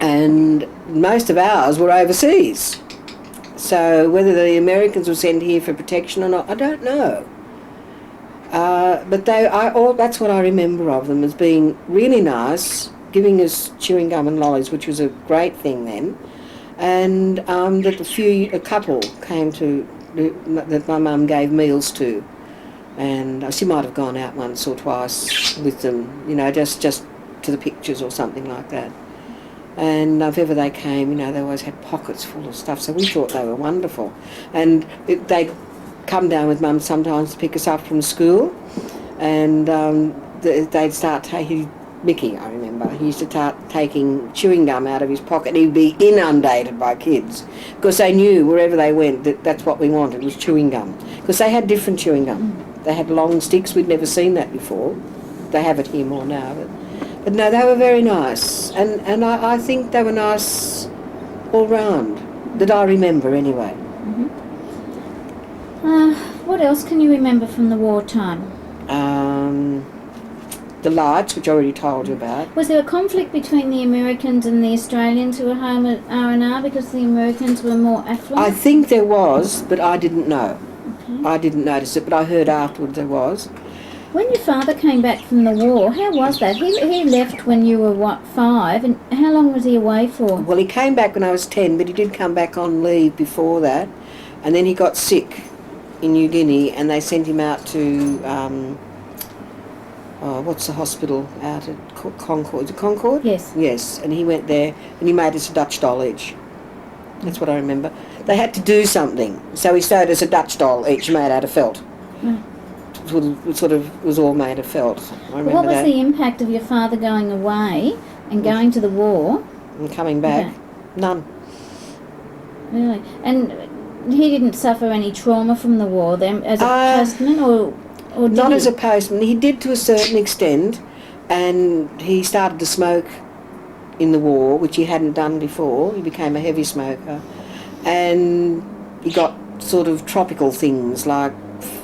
And most of ours were overseas. So whether the Americans were sent here for protection or not, I don't know. But that's what I remember of them, as being really nice, giving us chewing gum and lollies, which was a great thing then. And that a couple came to, that my mum gave meals to. And she might have gone out once or twice with them, you know, just to the pictures or something like that. And if ever they came, you know, they always had pockets full of stuff, so we thought they were wonderful. And they'd come down with Mum sometimes to pick us up from school, and they'd start taking, Mickey, I remember, he used to start taking chewing gum out of his pocket. He'd be inundated by kids, because they knew wherever they went that that's what we wanted, was chewing gum. Because they had different chewing gum. They had long sticks, we'd never seen that before. They have it here more now, but no, they were very nice, and I think they were nice all round, that I remember anyway. What else can you remember from the wartime? The lights, which I already told you about. Was there a conflict between the Americans and the Australians who were home at R&R because the Americans were more affluent? I think there was, but I didn't know. Okay. I didn't notice it, but I heard afterwards there was. When your father came back from the war, how was that? He left when you were, what, 5, and how long was he away for? Well, he came back when I was 10, but he did come back on leave before that, and then he got sick in New Guinea, and they sent him out to, what's the hospital out at Concord? Is it Concord? Yes. Yes, and he went there, and he made us a Dutch doll each. That's what I remember. They had to do something, so he sewed us a Dutch doll each made out of felt. Mm. Sort of was all made of felt. I remember What was that. the impact of your father going away and going to the war? And coming back? Okay. None. Really? And he didn't suffer any trauma from the war then as a postman, or did Not he? as a postman. He did to a certain extent, and he started to smoke in the war, which he hadn't done before. He became a heavy smoker, and he got sort of tropical things like,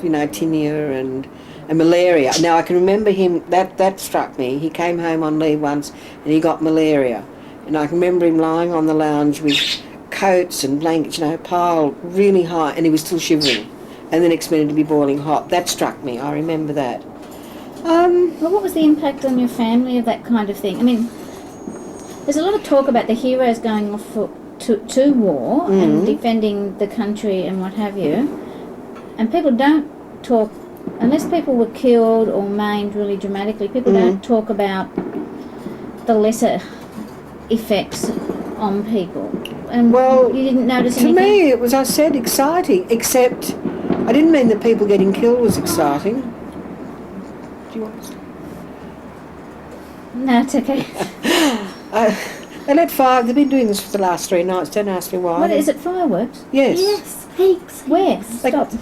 you know, tinea and malaria. Now I can remember him, that struck me. He came home on leave once and he got malaria, and I can remember him lying on the lounge with coats and blankets, you know, piled really high, and he was still shivering, and then expected to be boiling hot. That struck me. I remember that. Well, what was the impact on your family of that kind of thing? I mean, there's a lot of talk about the heroes going off to war and defending the country and what have you. And people don't talk, unless people were killed or maimed really dramatically, people don't talk about the lesser effects on people. And Well, you didn't notice to anything? me it was, I said, exciting, except I didn't mean that people getting killed was exciting. Do you want to? No, it's okay. They let fire. They've been doing this for the last 3 nights. Don't ask me why. What is it, fireworks? Yes. Yes, heaps. Where? Like- Stop.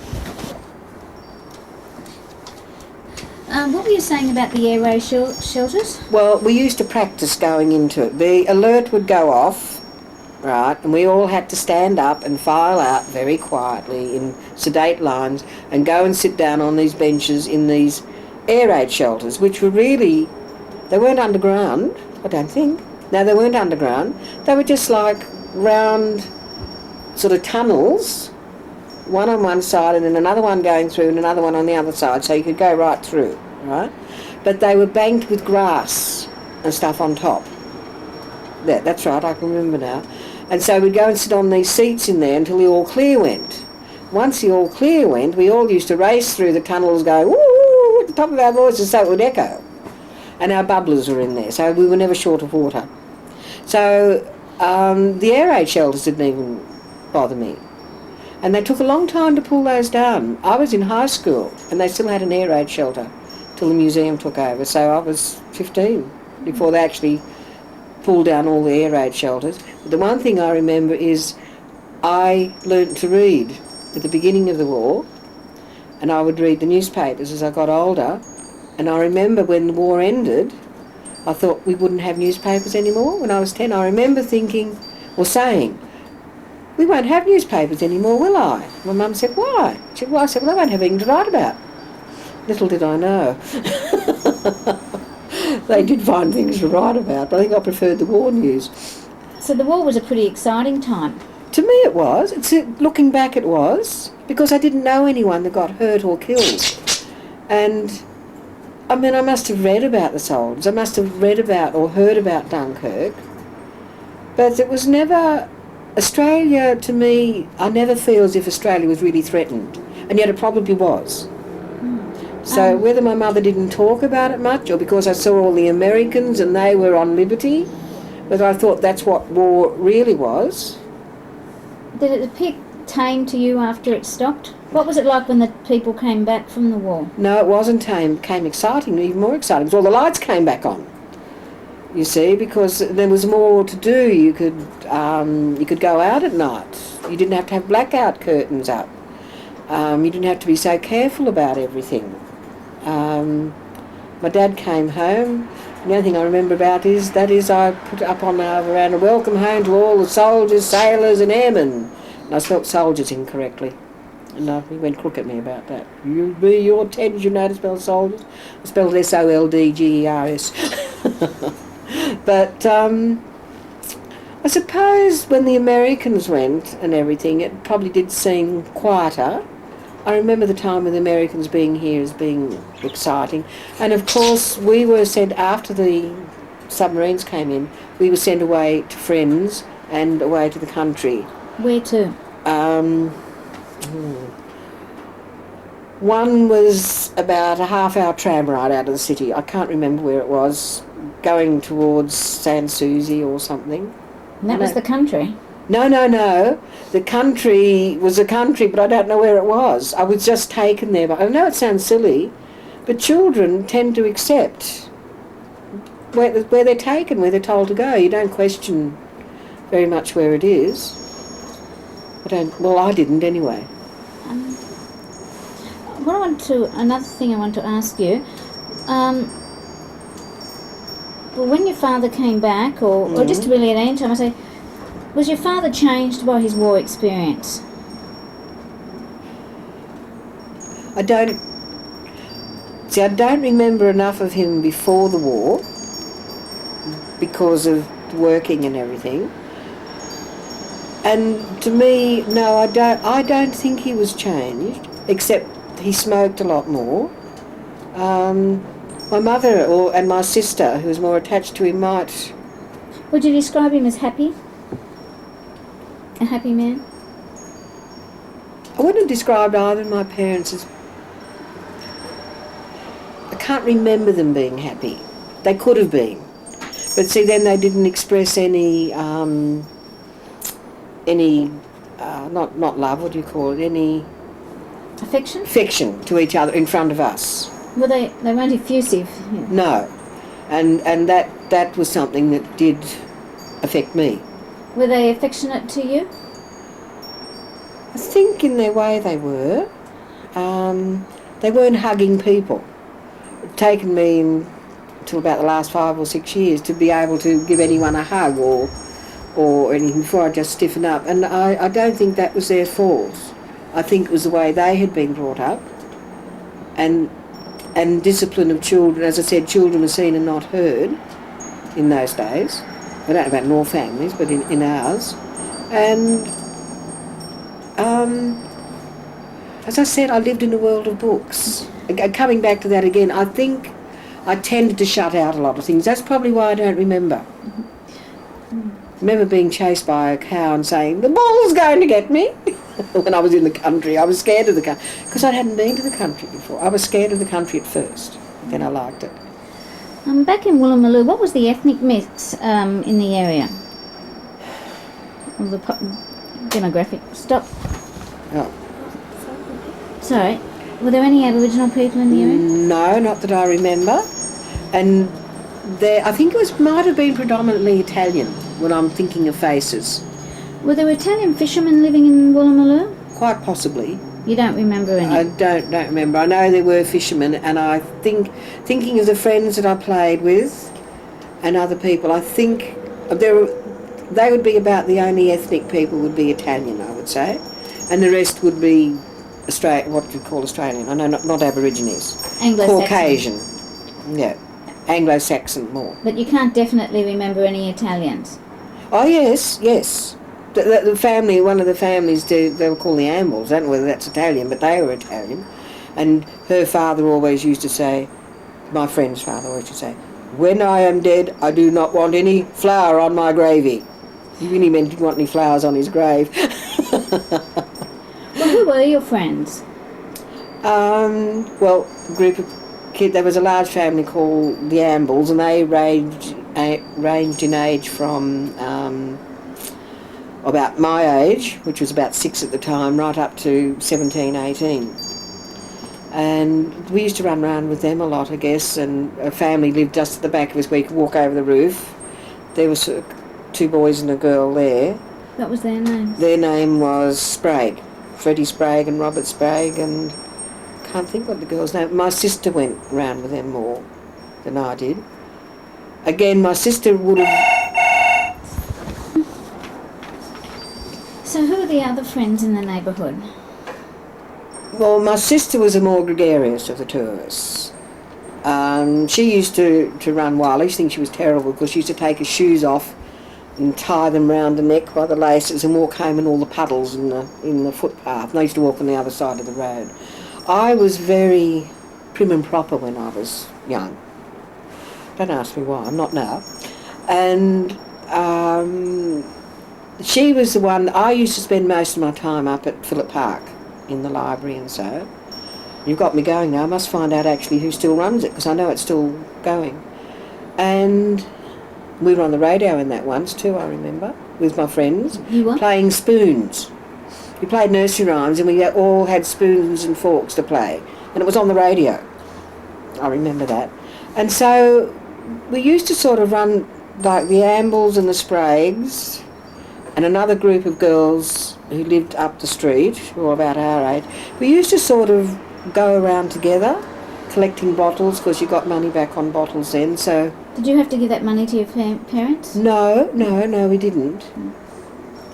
What were you saying about the air raid shelters? Well, we used to practice going into it. The alert would go off, right, and we all had to stand up and file out very quietly in sedate lines and go and sit down on these benches in these air raid shelters, which were really, they weren't underground, I don't think. No, they weren't underground. They were just like round sort of tunnels, one on one side and then another one going through and another one on the other side, so you could go right through, right? But they were banked with grass and stuff on top. That's right, I can remember now. And so we'd go and sit on these seats in there until the all clear went. Once the all clear went, we all used to race through the tunnels going, woo, at the top of our voices so it would echo. And our bubblers were in there, so we were never short of water. So the air raid shelters didn't even bother me. And they took a long time to pull those down. I was in high school and they still had an air raid shelter till the museum took over. So I was 15 before they actually pulled down all the air raid shelters. But the one thing I remember is I learnt to read at the beginning of the war, and I would read the newspapers as I got older. And I remember when the war ended, I thought we wouldn't have newspapers anymore. When I was 10, I remember thinking, or saying, we won't have newspapers anymore, will I? My mum said, why? She said, well, I said, well, I won't have anything to write about. Little did I know. They did find things to write about, but I think I preferred the war news. So the war was a pretty exciting time. To me it was. Looking back it was, because I didn't know anyone that got hurt or killed. And, I mean, I must have read about the soldiers. I must have read about or heard about Dunkirk. But it was never... Australia, to me, I never feel as if Australia was really threatened. And yet it probably was. So whether my mother didn't talk about it much, or because I saw all the Americans and they were on liberty, but I thought that's what war really was. Did it appear tame to you after it stopped? What was it like when the people came back from the war? No, it wasn't tame. It became exciting, even more exciting, because all the lights came back on. You see, because there was more to do. You could go out at night. You didn't have to have blackout curtains up. You didn't have to be so careful about everything. My dad came home. The only thing I remember about is I put up on our veranda, welcome home to all the soldiers, sailors and airmen. And I spelt soldiers incorrectly. And he went crook at me about that. You're 10, you know how to spell soldiers? I spelled SOLDGERS. But I suppose when the Americans went and everything, it probably did seem quieter. I remember the time with the Americans being here as being exciting. And of course, we were sent, after the submarines came in, we were sent away to friends and away to the country. Where to? One was about a half-hour tram ride out of the city. I can't remember where it was, going towards Sans Souci or something. And that was the country? No. The country was a country, but I don't know where it was. I was just taken there. But I know it sounds silly, but children tend to accept where they're taken, where they're told to go. You don't question very much where it is. I didn't anyway. Another thing I want to ask you. Well, when your father came back, or just really at any time, I say, was your father changed by his war experience? I don't remember enough of him before the war because of working and everything. And to me, no, I don't think he was changed, except he smoked a lot more. My mother and my sister, who was more attached to him, might... Would you describe him as happy? A happy man? I wouldn't have described either of my parents as... I can't remember them being happy. They could have been. But see, then they didn't express any not love, what do you call it, any... Affection? Affection to each other in front of us. Well, they weren't effusive. Yeah. No. And that was something that did affect me. Were they affectionate to you? I think in their way they were. They weren't hugging people. It's taken me until about the last 5 or 6 years to be able to give anyone a hug or anything before I just stiffen up. And I don't think that was their fault. I think it was the way they had been brought up. And discipline of children. As I said, children were seen and not heard in those days. I don't know about in all families, but in ours. And as I said, I lived in a world of books. Coming back to that again, I think I tended to shut out a lot of things. That's probably why I don't remember. I remember being chased by a cow and saying, the bull's going to get me. When I was in the country, I was scared of the country. Because I hadn't been to the country before. I was scared of the country at first. Then I liked it. Back in Woolloomooloo, what was the ethnic mix in the area? Or the demographic? Stop. Oh. Sorry, were there any Aboriginal people in the area? No, not that I remember. And I think might have been predominantly Italian when I'm thinking of faces. Were there Italian fishermen living in Woolloomooloo? Quite possibly. You don't remember any? I don't remember. I know there were fishermen, and I think, thinking of the friends that I played with and other people, I think they would be about the only ethnic people would be Italian, I would say, and the rest would be what you call Australian. I know not Aborigines. Anglo-Saxon. Caucasian. Yeah. Anglo-Saxon more. But you can't definitely remember any Italians? Oh, yes. The family, one of the families, they were called the Ambles. I don't know whether that's Italian, but they were Italian. And her father always used to say, my friend's father always used to say, when I am dead, I do not want any flour on my gravy. He really meant he didn't want any flowers on his grave. Well, who were your friends? Well, a group of kids, there was a large family called the Ambles, and they ranged in age from about my age, which was about 6 at the time, right up to 17, 18. And we used to run around with them a lot, I guess, and a family lived just at the back of us where you could walk over the roof. There was 2 boys and a girl there. What was their name? Their name was Sprague, Freddie Sprague and Robert Sprague, and I can't think what the girl's name. My sister went round with them more than I did. Again, my sister would have... So who are the other friends in the neighbourhood? Well, my sister was the more gregarious of the two of us. She used to run wild. I used to think she was terrible because she used to take her shoes off and tie them round the neck by the laces and walk home in all the puddles in the footpath. And I used to walk on the other side of the road. I was very prim and proper when I was young. Don't ask me why, I'm not now. And she was the one. I used to spend most of my time up at Phillip Park in the library and so. You've got me going now. I must find out actually who still runs it, because I know it's still going. And we were on the radio in that once too, I remember, with my friends. You were? Playing spoons. We played nursery rhymes and we all had spoons and forks to play. And it was on the radio. I remember that. And so we used to sort of run like the Ambles and the Spragues and another group of girls who lived up the street, who were about our age. We used to sort of go around together, collecting bottles, because you got money back on bottles then, so... Did you have to give that money to your parents? No, we didn't.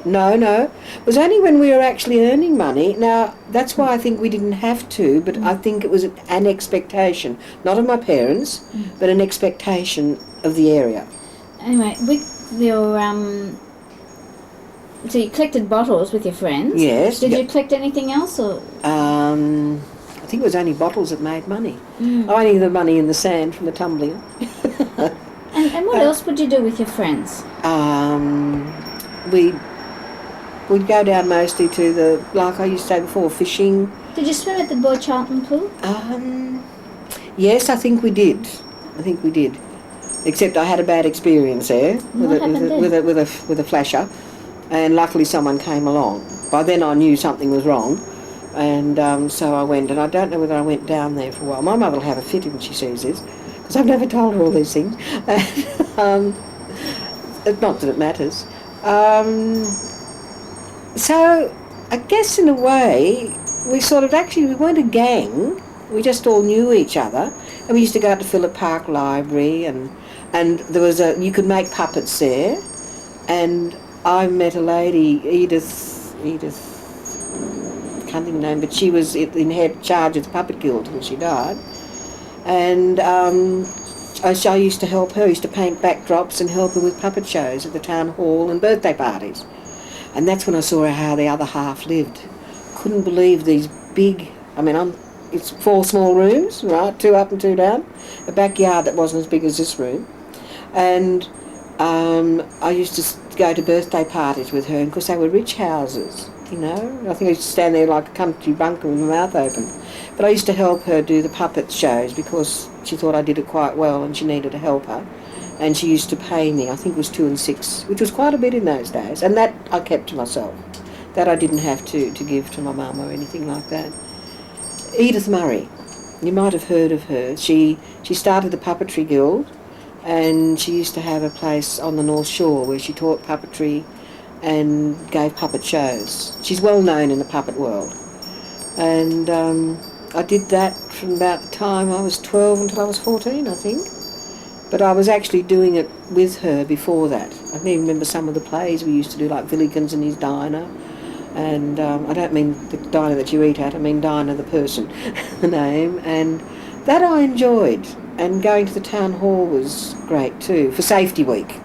No. It was only when we were actually earning money. Now, that's why I think we didn't have to, but I think it was an expectation, not of my parents, but an expectation of the area. Anyway, with your... So you collected bottles with your friends? Yes. Did you collect anything else, or...? I think it was only bottles that made money. Only the money in the sand from the tumbling. And what else would you do with your friends? We'd go down mostly to the, like I used to say before, fishing. Did you swim at the Boy Charlton pool? Yes, I think we did. Except I had a bad experience there with a flasher, and luckily someone came along. By then I knew something was wrong, and so I went. And I don't know whether I went down there for a while. My mother will have a fit when she sees this, because I've never told her all these things. Not that it matters. So I guess in a way we weren't a gang. We just all knew each other, and we used to go to Phillip Park Library, and there was you could make puppets there, and I met a lady, Edith, can't think of the name, but she was in head charge of the puppet guild until she died, and I used to help her. I used to paint backdrops and help her with puppet shows at the town hall and birthday parties, and that's when I saw how the other half lived. Couldn't believe these big. It's 4 small rooms, right, 2 up and 2 down, a backyard that wasn't as big as this room, and I used to go to birthday parties with her, because they were rich houses, you know. I think I used to stand there like a country bunker with my mouth open. But I used to help her do the puppet shows because she thought I did it quite well and she needed a helper. And she used to pay me, I think it was 2 and 6, which was quite a bit in those days. And that I kept to myself. That I didn't have to give to my mum or anything like that. Edith Murray, you might have heard of her. She started the Puppetry Guild, and she used to have a place on the North Shore where she taught puppetry and gave puppet shows. She's well known in the puppet world. And I did that from about the time I was 12 until I was 14, I think. But I was actually doing it with her before that. I can even remember some of the plays we used to do, like Villikins and his Diner. And I don't mean the diner that you eat at, I mean Diner the person, the name. And that I enjoyed. And going to the town hall was great too, for Safety Week.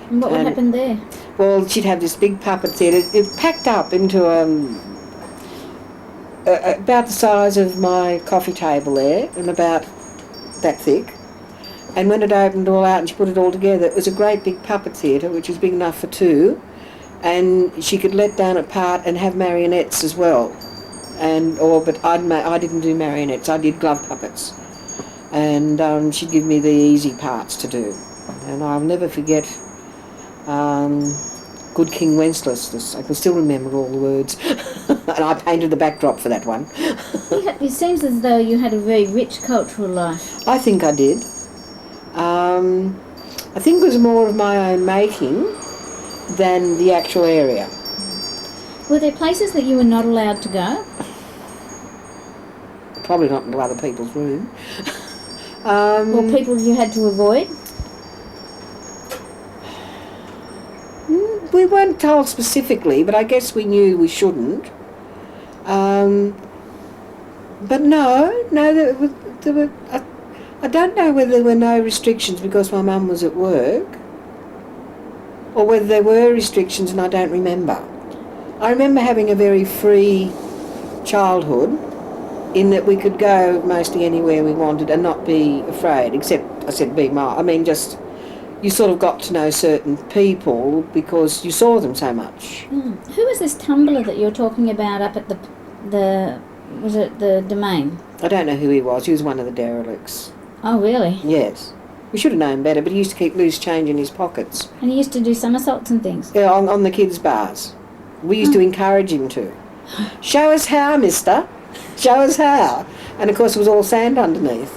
And what would happen there? Well, she'd have this big puppet theatre. It packed up into about the size of my coffee table there, and about that thick. And when it opened all out and she put it all together, it was a great big puppet theatre, which was big enough for two. And she could let down a part and have marionettes as well. But I didn't do marionettes. I did glove puppets. And she'd give me the easy parts to do. And I'll never forget Good King Wenceslas. I can still remember all the words. And I painted the backdrop for that one. It seems as though you had a very rich cultural life. I think I did. I think it was more of my own making than the actual area. Were there places that you were not allowed to go? Probably not into other people's room. Or people you had to avoid? We weren't told specifically, but I guess we knew we shouldn't. But no, there were. I don't know whether there were no restrictions because my mum was at work, or whether there were restrictions and I don't remember. I remember having a very free childhood, in that we could go mostly anywhere we wanted and not be afraid, except, I said, just, you sort of got to know certain people because you saw them so much. Who was this tumbler that you're talking about up at was it the Domain? I don't know who he was. He was one of the derelicts. Oh, really? Yes. We should have known better, but he used to keep loose change in his pockets. And he used to do somersaults and things? Yeah, on the kids' bars. We used to encourage him to. Show us how, mister. Show us how. And of course it was all sand underneath.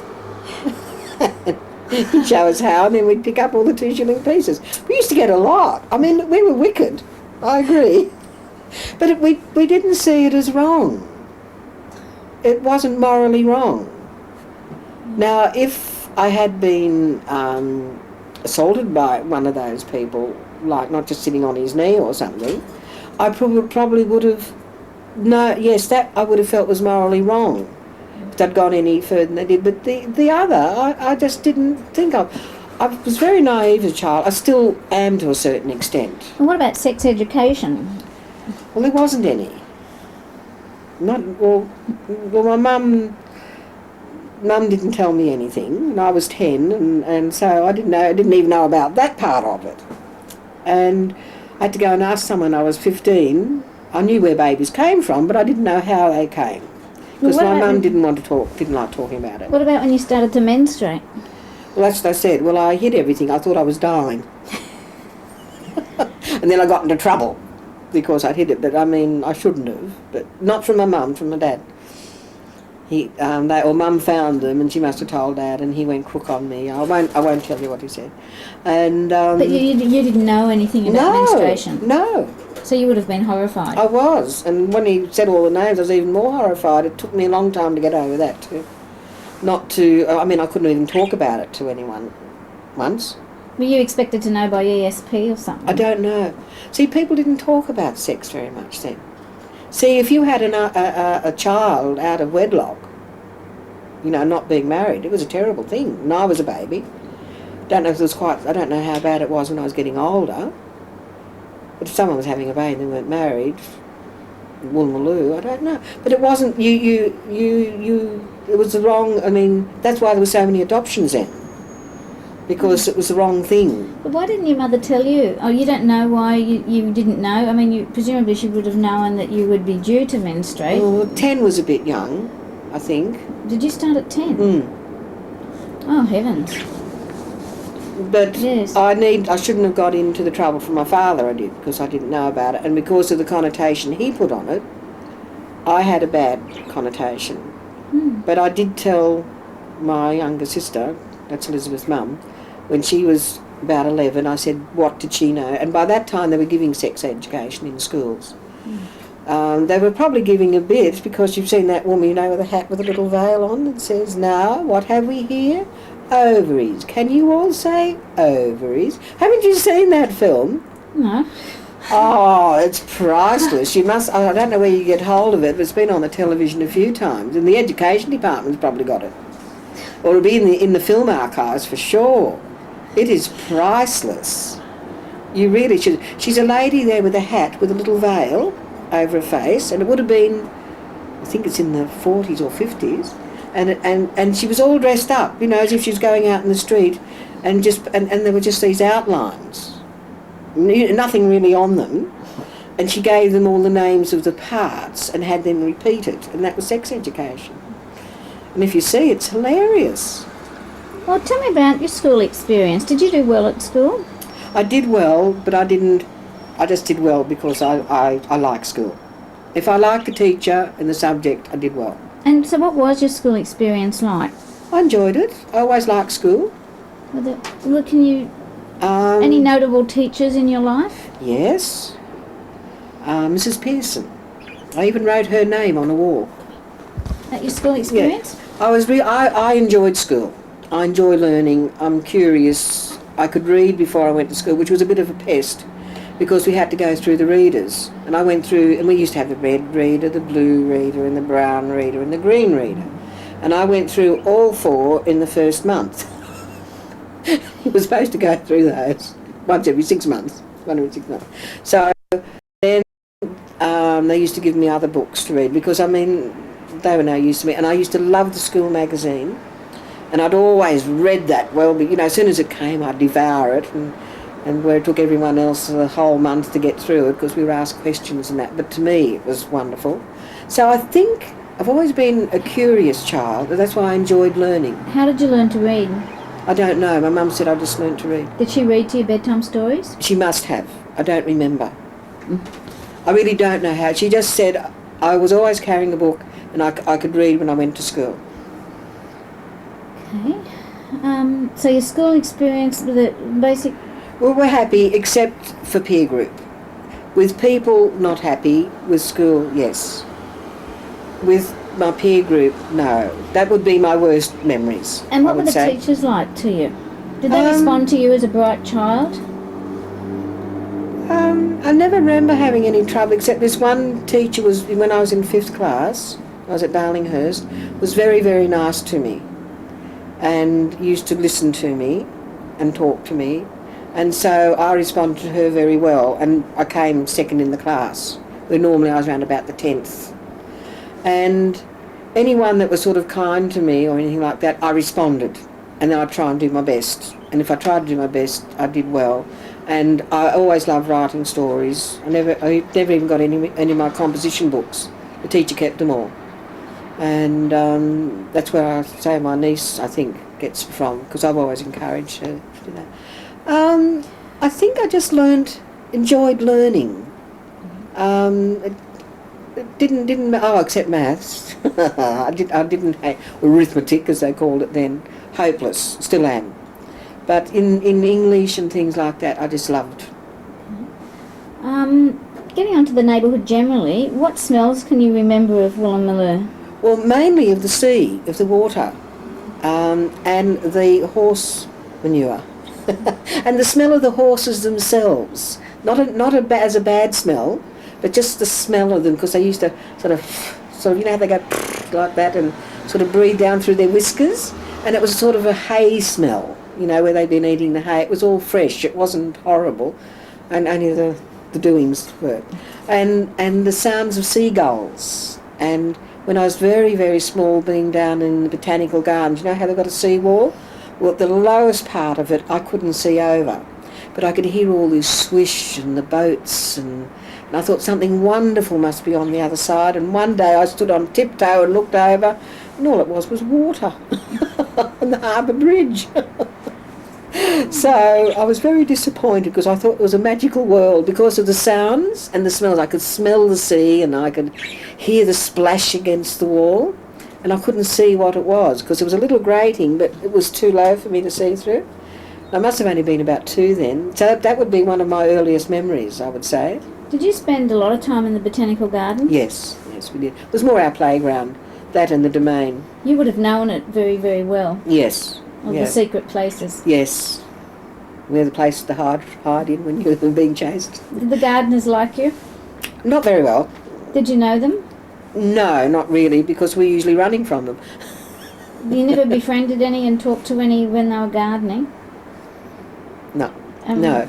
He'd show us how, and then we'd pick up all the 2-shilling pieces. We used to get a lot. I mean, we were wicked. I agree. But we didn't see it as wrong. It wasn't morally wrong. Now, if I had been assaulted by one of those people, like not just sitting on his knee or something, I probably would have, that I would have felt was morally wrong. If they'd gone any further than they did. But the other, I just didn't think of. I was very naive as a child. I still am to a certain extent. And what about sex education? Well, there wasn't any. Well, my mum didn't tell me anything, and I was 10, and so I didn't even know about that part of it. And I had to go and ask someone. I was 15. I knew where babies came from, but I didn't know how they came. Because my mum didn't like talking about it. What about when you started to menstruate? Well, that's what I said. Well, I hid everything. I thought I was dying. And then I got into trouble because I'd hid it. But, I mean, I shouldn't have. But not from my mum, from my dad. Mum found them, and she must have told Dad, and he went crook on me. I won't tell you what he said. And but you didn't know anything about menstruation? No. So you would have been horrified? I was, and when he said all the names, I was even more horrified. It took me a long time to get over that too. I couldn't even talk about it to anyone once. Were you expected to know by ESP or something? I don't know. See, people didn't talk about sex very much then. See, if you had a child out of wedlock, not being married, it was a terrible thing. And I was a baby. I don't know how bad it was when I was getting older. But if someone was having a baby and they weren't married, Woolloomooloo, I don't know. But it wasn't, it was the wrong, that's why there were so many adoptions then. Because it was the wrong thing. But why didn't your mother tell you? Oh, you don't know why you didn't know? Presumably she would have known that you would be due to menstruate. Well, 10 was a bit young, I think. Did you start at 10? Oh, heavens. But Yes. I shouldn't have got into the trouble from my father. I did, because I didn't know about it, and because of the connotation he put on it, I had a bad connotation. But I did tell my younger sister, that's Elizabeth's mum, when she was about 11, I said, what did she know? And by that time they were giving sex education in schools. They were probably giving a bit, because you've seen that woman, you know, with a hat with a little veil on that says, now, what have we here? Ovaries. Can you all say ovaries? Haven't you seen that film? No. Oh, it's priceless. You must, I don't know where you get hold of it, but it's been on the television a few times, and the education department's probably got it. Or it'll be in the film archives for sure. It is priceless. You really should. She's a lady there with a hat with a little veil over her face, and it would have been, I think it's in the 40s or 50s, and she was all dressed up, you know, as if she was going out in the street, and there were just these outlines, nothing really on them, and she gave them all the names of the parts and had them repeat it, and that was sex education. And if you see, it's hilarious. Well, tell me about your school experience. Did you do well at school? I did well, but I just did well because I like school. If I liked the teacher and the subject, I did well. And so what was your school experience like? I enjoyed it. I always liked school. Well, can you... any notable teachers in your life? Yes. Mrs. Pearson. I even wrote her name on a wall. At your school experience? Yeah. I enjoyed school. I enjoy learning. I'm curious. I could read before I went to school, which was a bit of a pest because we had to go through the readers. And I went through, and we used to have the red reader, the blue reader, and the brown reader, and the green reader. And I went through all 4 in the first month. You were supposed to go through those once every 6 months. 1 every 6 months. So then they used to give me other books to read because, I mean, they were no use to me. And I used to love the school magazine. And I'd always read that. Well, you know, as soon as it came, I'd devour it. And where it took everyone else a whole month to get through it because we were asked questions and that. But to me, it was wonderful. So I think I've always been a curious child. That's why I enjoyed learning. How did you learn to read? I don't know. My mum said I just learned to read. Did she read to you bedtime stories? She must have. I don't remember. I really don't know how. She just said I was always carrying a book and I could read when I went to school. Okay. So your school experience, the basic... Well, we're happy except for peer group. With people not happy, with school, yes. With my peer group, no. That would be my worst memories. And what I were would the say. teachers like to you? Did they respond to you as a bright child? I never remember having any trouble except this one teacher was, when I was in 5th class, I was at Darlinghurst, was very, very nice to me and used to listen to me and talk to me. And so I responded to her very well, and I came second in the class, where normally I was around about the 10th. And anyone that was sort of kind to me or anything like that, I responded, and then I'd try and do my best. And if I tried to do my best, I did well. And I always loved writing stories. I never even got any of my composition books. The teacher kept them all. And that's where I say my niece, I think, gets from, because I've always encouraged her to do that. I think I just enjoyed learning. It didn't except maths. I didn't hate arithmetic, as they called it then. Hopeless, still am. But in English and things like that, I just loved. Getting onto the neighbourhood generally, what smells can you remember of Woolloomooloo? Well, mainly of the sea, of the water, and the horse manure. And the smell of the horses themselves, not as a bad smell, but just the smell of them, because they used to sort of, you know how they go like that and sort of breathe down through their whiskers, and it was sort of a hay smell, you know, where they'd been eating the hay. It was all fresh, it wasn't horrible, and only the doings were. And the sounds of seagulls, and when I was very, very small, being down in the botanical gardens, you know how they've got a seawall? Well, the lowest part of it I couldn't see over, but I could hear all this swish and the boats, and I thought something wonderful must be on the other side. And one day I stood on tiptoe and looked over, and all it was water on the harbour bridge. So I was very disappointed because I thought it was a magical world because of the sounds and the smells. I could smell the sea and I could hear the splash against the wall, and I couldn't see what it was because it was a little grating, but it was too low for me to see through. I must have only been about 2 then, so that would be one of my earliest memories, I would say. Did you spend a lot of time in the botanical garden? Yes, yes, we did. It was more our playground, that and the domain. You would have known it very, very well. Yes. Of Yeah. the secret places. Yes. We're the place to hide in when you're being chased. Did the gardeners like you? Not very well. Did you know them? No, not really, because we're usually running from them. You never befriended any and talked to any when they were gardening? No. No.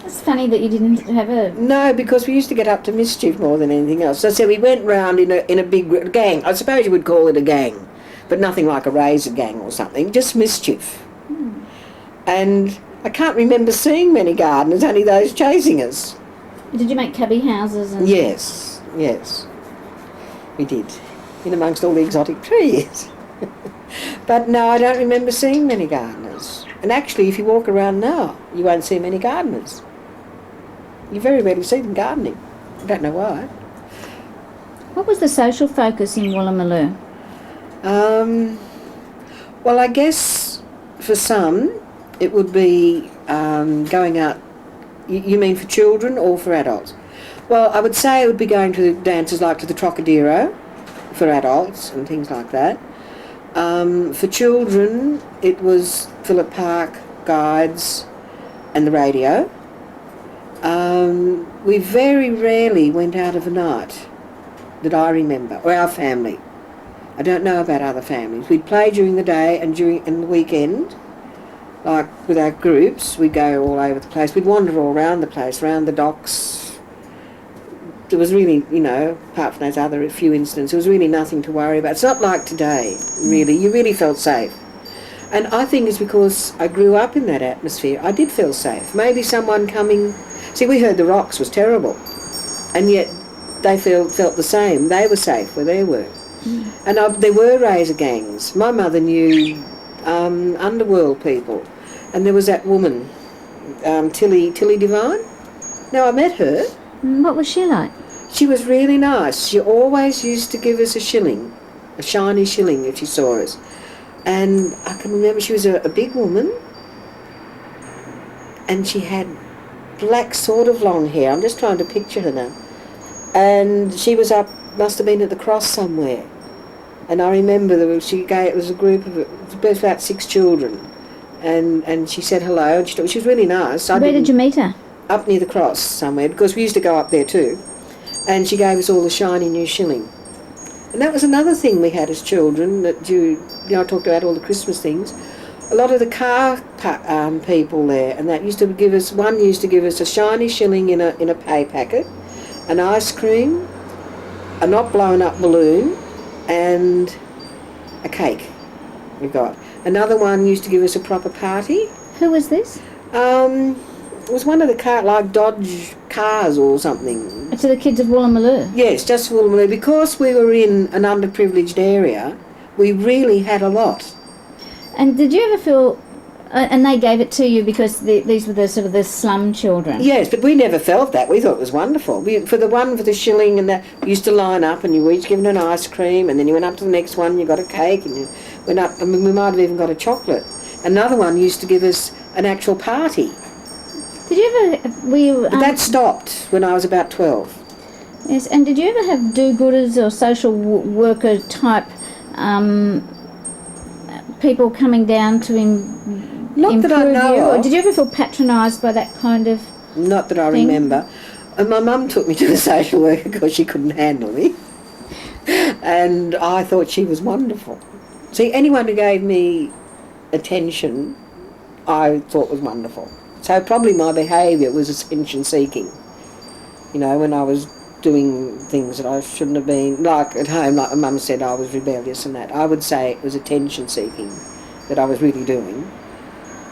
It's funny that you didn't have a... No, because we used to get up to mischief more than anything else. So I said we went round in a big gang. I suppose you would call it a gang, but nothing like a razor gang or something, just mischief. And I can't remember seeing many gardeners, only those chasing us. Did you make cubby houses? And Yes, yes, we did, in amongst all the exotic trees. But no, I don't remember seeing many gardeners. And actually, if you walk around now, you won't see many gardeners. You very rarely see them gardening. I don't know why. What was the social focus in Woolloomooloo? Well, I guess for some it would be going out. You mean for children or for adults? Well, I would say it would be going to dances like to the Trocadero for adults and things like that. For children, it was Phillip Park, guides and the radio. We very rarely went out of a night that I remember, or our family. I don't know about other families. We'd play during the day and in the weekend, like with our groups, we'd go all over the place. We'd wander all around the place, around the docks. There was really, apart from those other few incidents, there was really nothing to worry about. It's not like today, really. You really felt safe. And I think it's because I grew up in that atmosphere. I did feel safe. Maybe someone coming... See, we heard the rocks was terrible, and yet they felt the same. They were safe where they were. And there were razor gangs. My mother knew underworld people, and there was that woman, Tilly Devine. Now, I met her. What was she like? She was really nice. She always used to give us a shilling, a shiny shilling if she saw us. And I can remember she was a big woman, and she had black sort of long hair. I'm just trying to picture her now. And she was up, must have been at the cross somewhere. And I remember it was a group of about 6 children, and she said hello, and she was really nice. Where did you meet her? Up near the cross somewhere, because we used to go up there too. And she gave us all a shiny new shilling. And that was another thing we had as children, that I talked about all the Christmas things. A lot of the car people there, and that used to give us a shiny shilling in a pay packet, an ice cream, a not blown up balloon, and a cake we got. Another one used to give us a proper party. Who was this? It was one of the like Dodge cars or something. To the kids of Woolloomooloo? Yes, just Woolloomooloo. Because we were in an underprivileged area, we really had a lot. And did you ever feel... and they gave it to you because these were the sort of the slum children? Yes, but we never felt that. We thought it was wonderful. For the shilling and that, we used to line up and you were each given an ice cream, and then you went up to the next one, you got a cake, and you went up, we might have even got a chocolate. Another one used to give us an actual party. Did you ever... But that stopped when I was about 12. Yes, and did you ever have do-gooders or social worker type people coming down to Not that I know you? of. Or did you ever feel patronised by that kind of Not that I thing? remember. And my mum took me to a social worker because she couldn't handle me. And I thought she was wonderful. See, anyone who gave me attention, I thought was wonderful. So probably my behaviour was attention seeking. When I was doing things that I shouldn't have been, like at home, like my mum said I was rebellious and that. I would say it was attention seeking that I was really doing,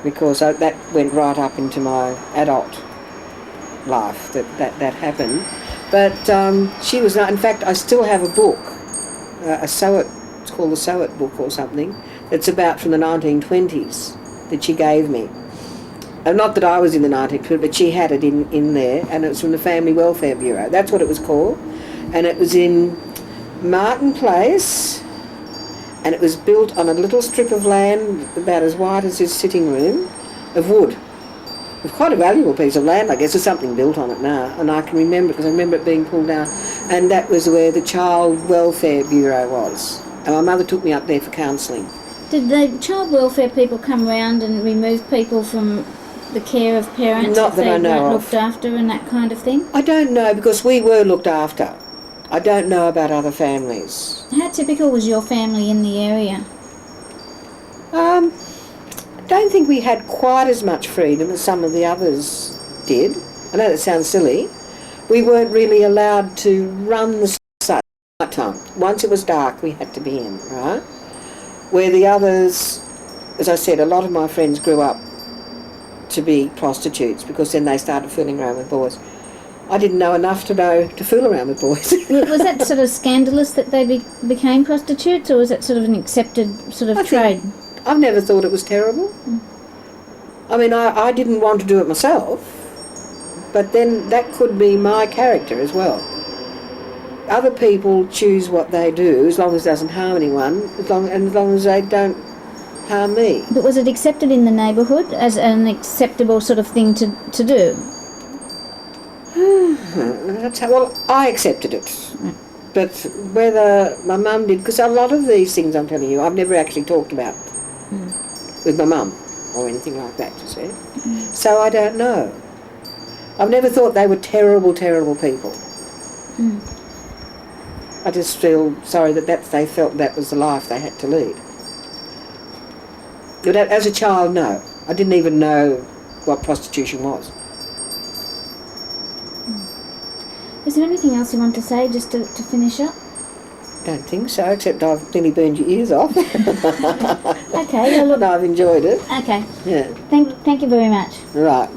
because that went right up into my adult life, that happened. But she was not. In fact, I still have a book, it's called the Sowett book or something, that's about from the 1920s that she gave me. not that I was in the 19th, but she had it in there, and it was from the Family Welfare Bureau. That's what it was called. And it was in Martin Place, and it was built on a little strip of land about as wide as this sitting room, of wood. It was quite a valuable piece of land, I guess. There's something built on it now, and I can remember because I remember it being pulled down. And that was where the Child Welfare Bureau was. And my mother took me up there for counselling. Did the child welfare people come round and remove people from the care of parents Not if that they I know weren't of. looked after and that kind of thing? I don't know, because we were looked after. I don't know about other families. How typical was your family in the area? I don't think we had quite as much freedom as some of the others did. I know that sounds silly. We weren't really allowed to run the site at night time. Once it was dark, we had to be in, right? Where the others, as I said, a lot of my friends grew up to be prostitutes because then they started fooling around with boys. I didn't know enough to know to fool around with boys. Was that sort of scandalous that they became prostitutes, or was that sort of an accepted sort of trade? I've never thought it was terrible. I mean, I didn't want to do it myself, but then that could be my character as well. Other people choose what they do as long as it doesn't harm anyone, as long as they don't harm me. But was it accepted in the neighbourhood as an acceptable sort of thing to do? Well, I accepted it. But whether my mum did, because a lot of these things I'm telling you, I've never actually talked about with my mum or anything like that, you see. So I don't know. I've never thought they were terrible, terrible people. I just feel sorry that they felt that was the life they had to lead. But as a child, no. I didn't even know what prostitution was. Is there anything else you want to say just to finish up? Don't think so, except I've nearly burned your ears off. Okay, well, look. And I've enjoyed it. Okay. Yeah. Thank you very much. Right.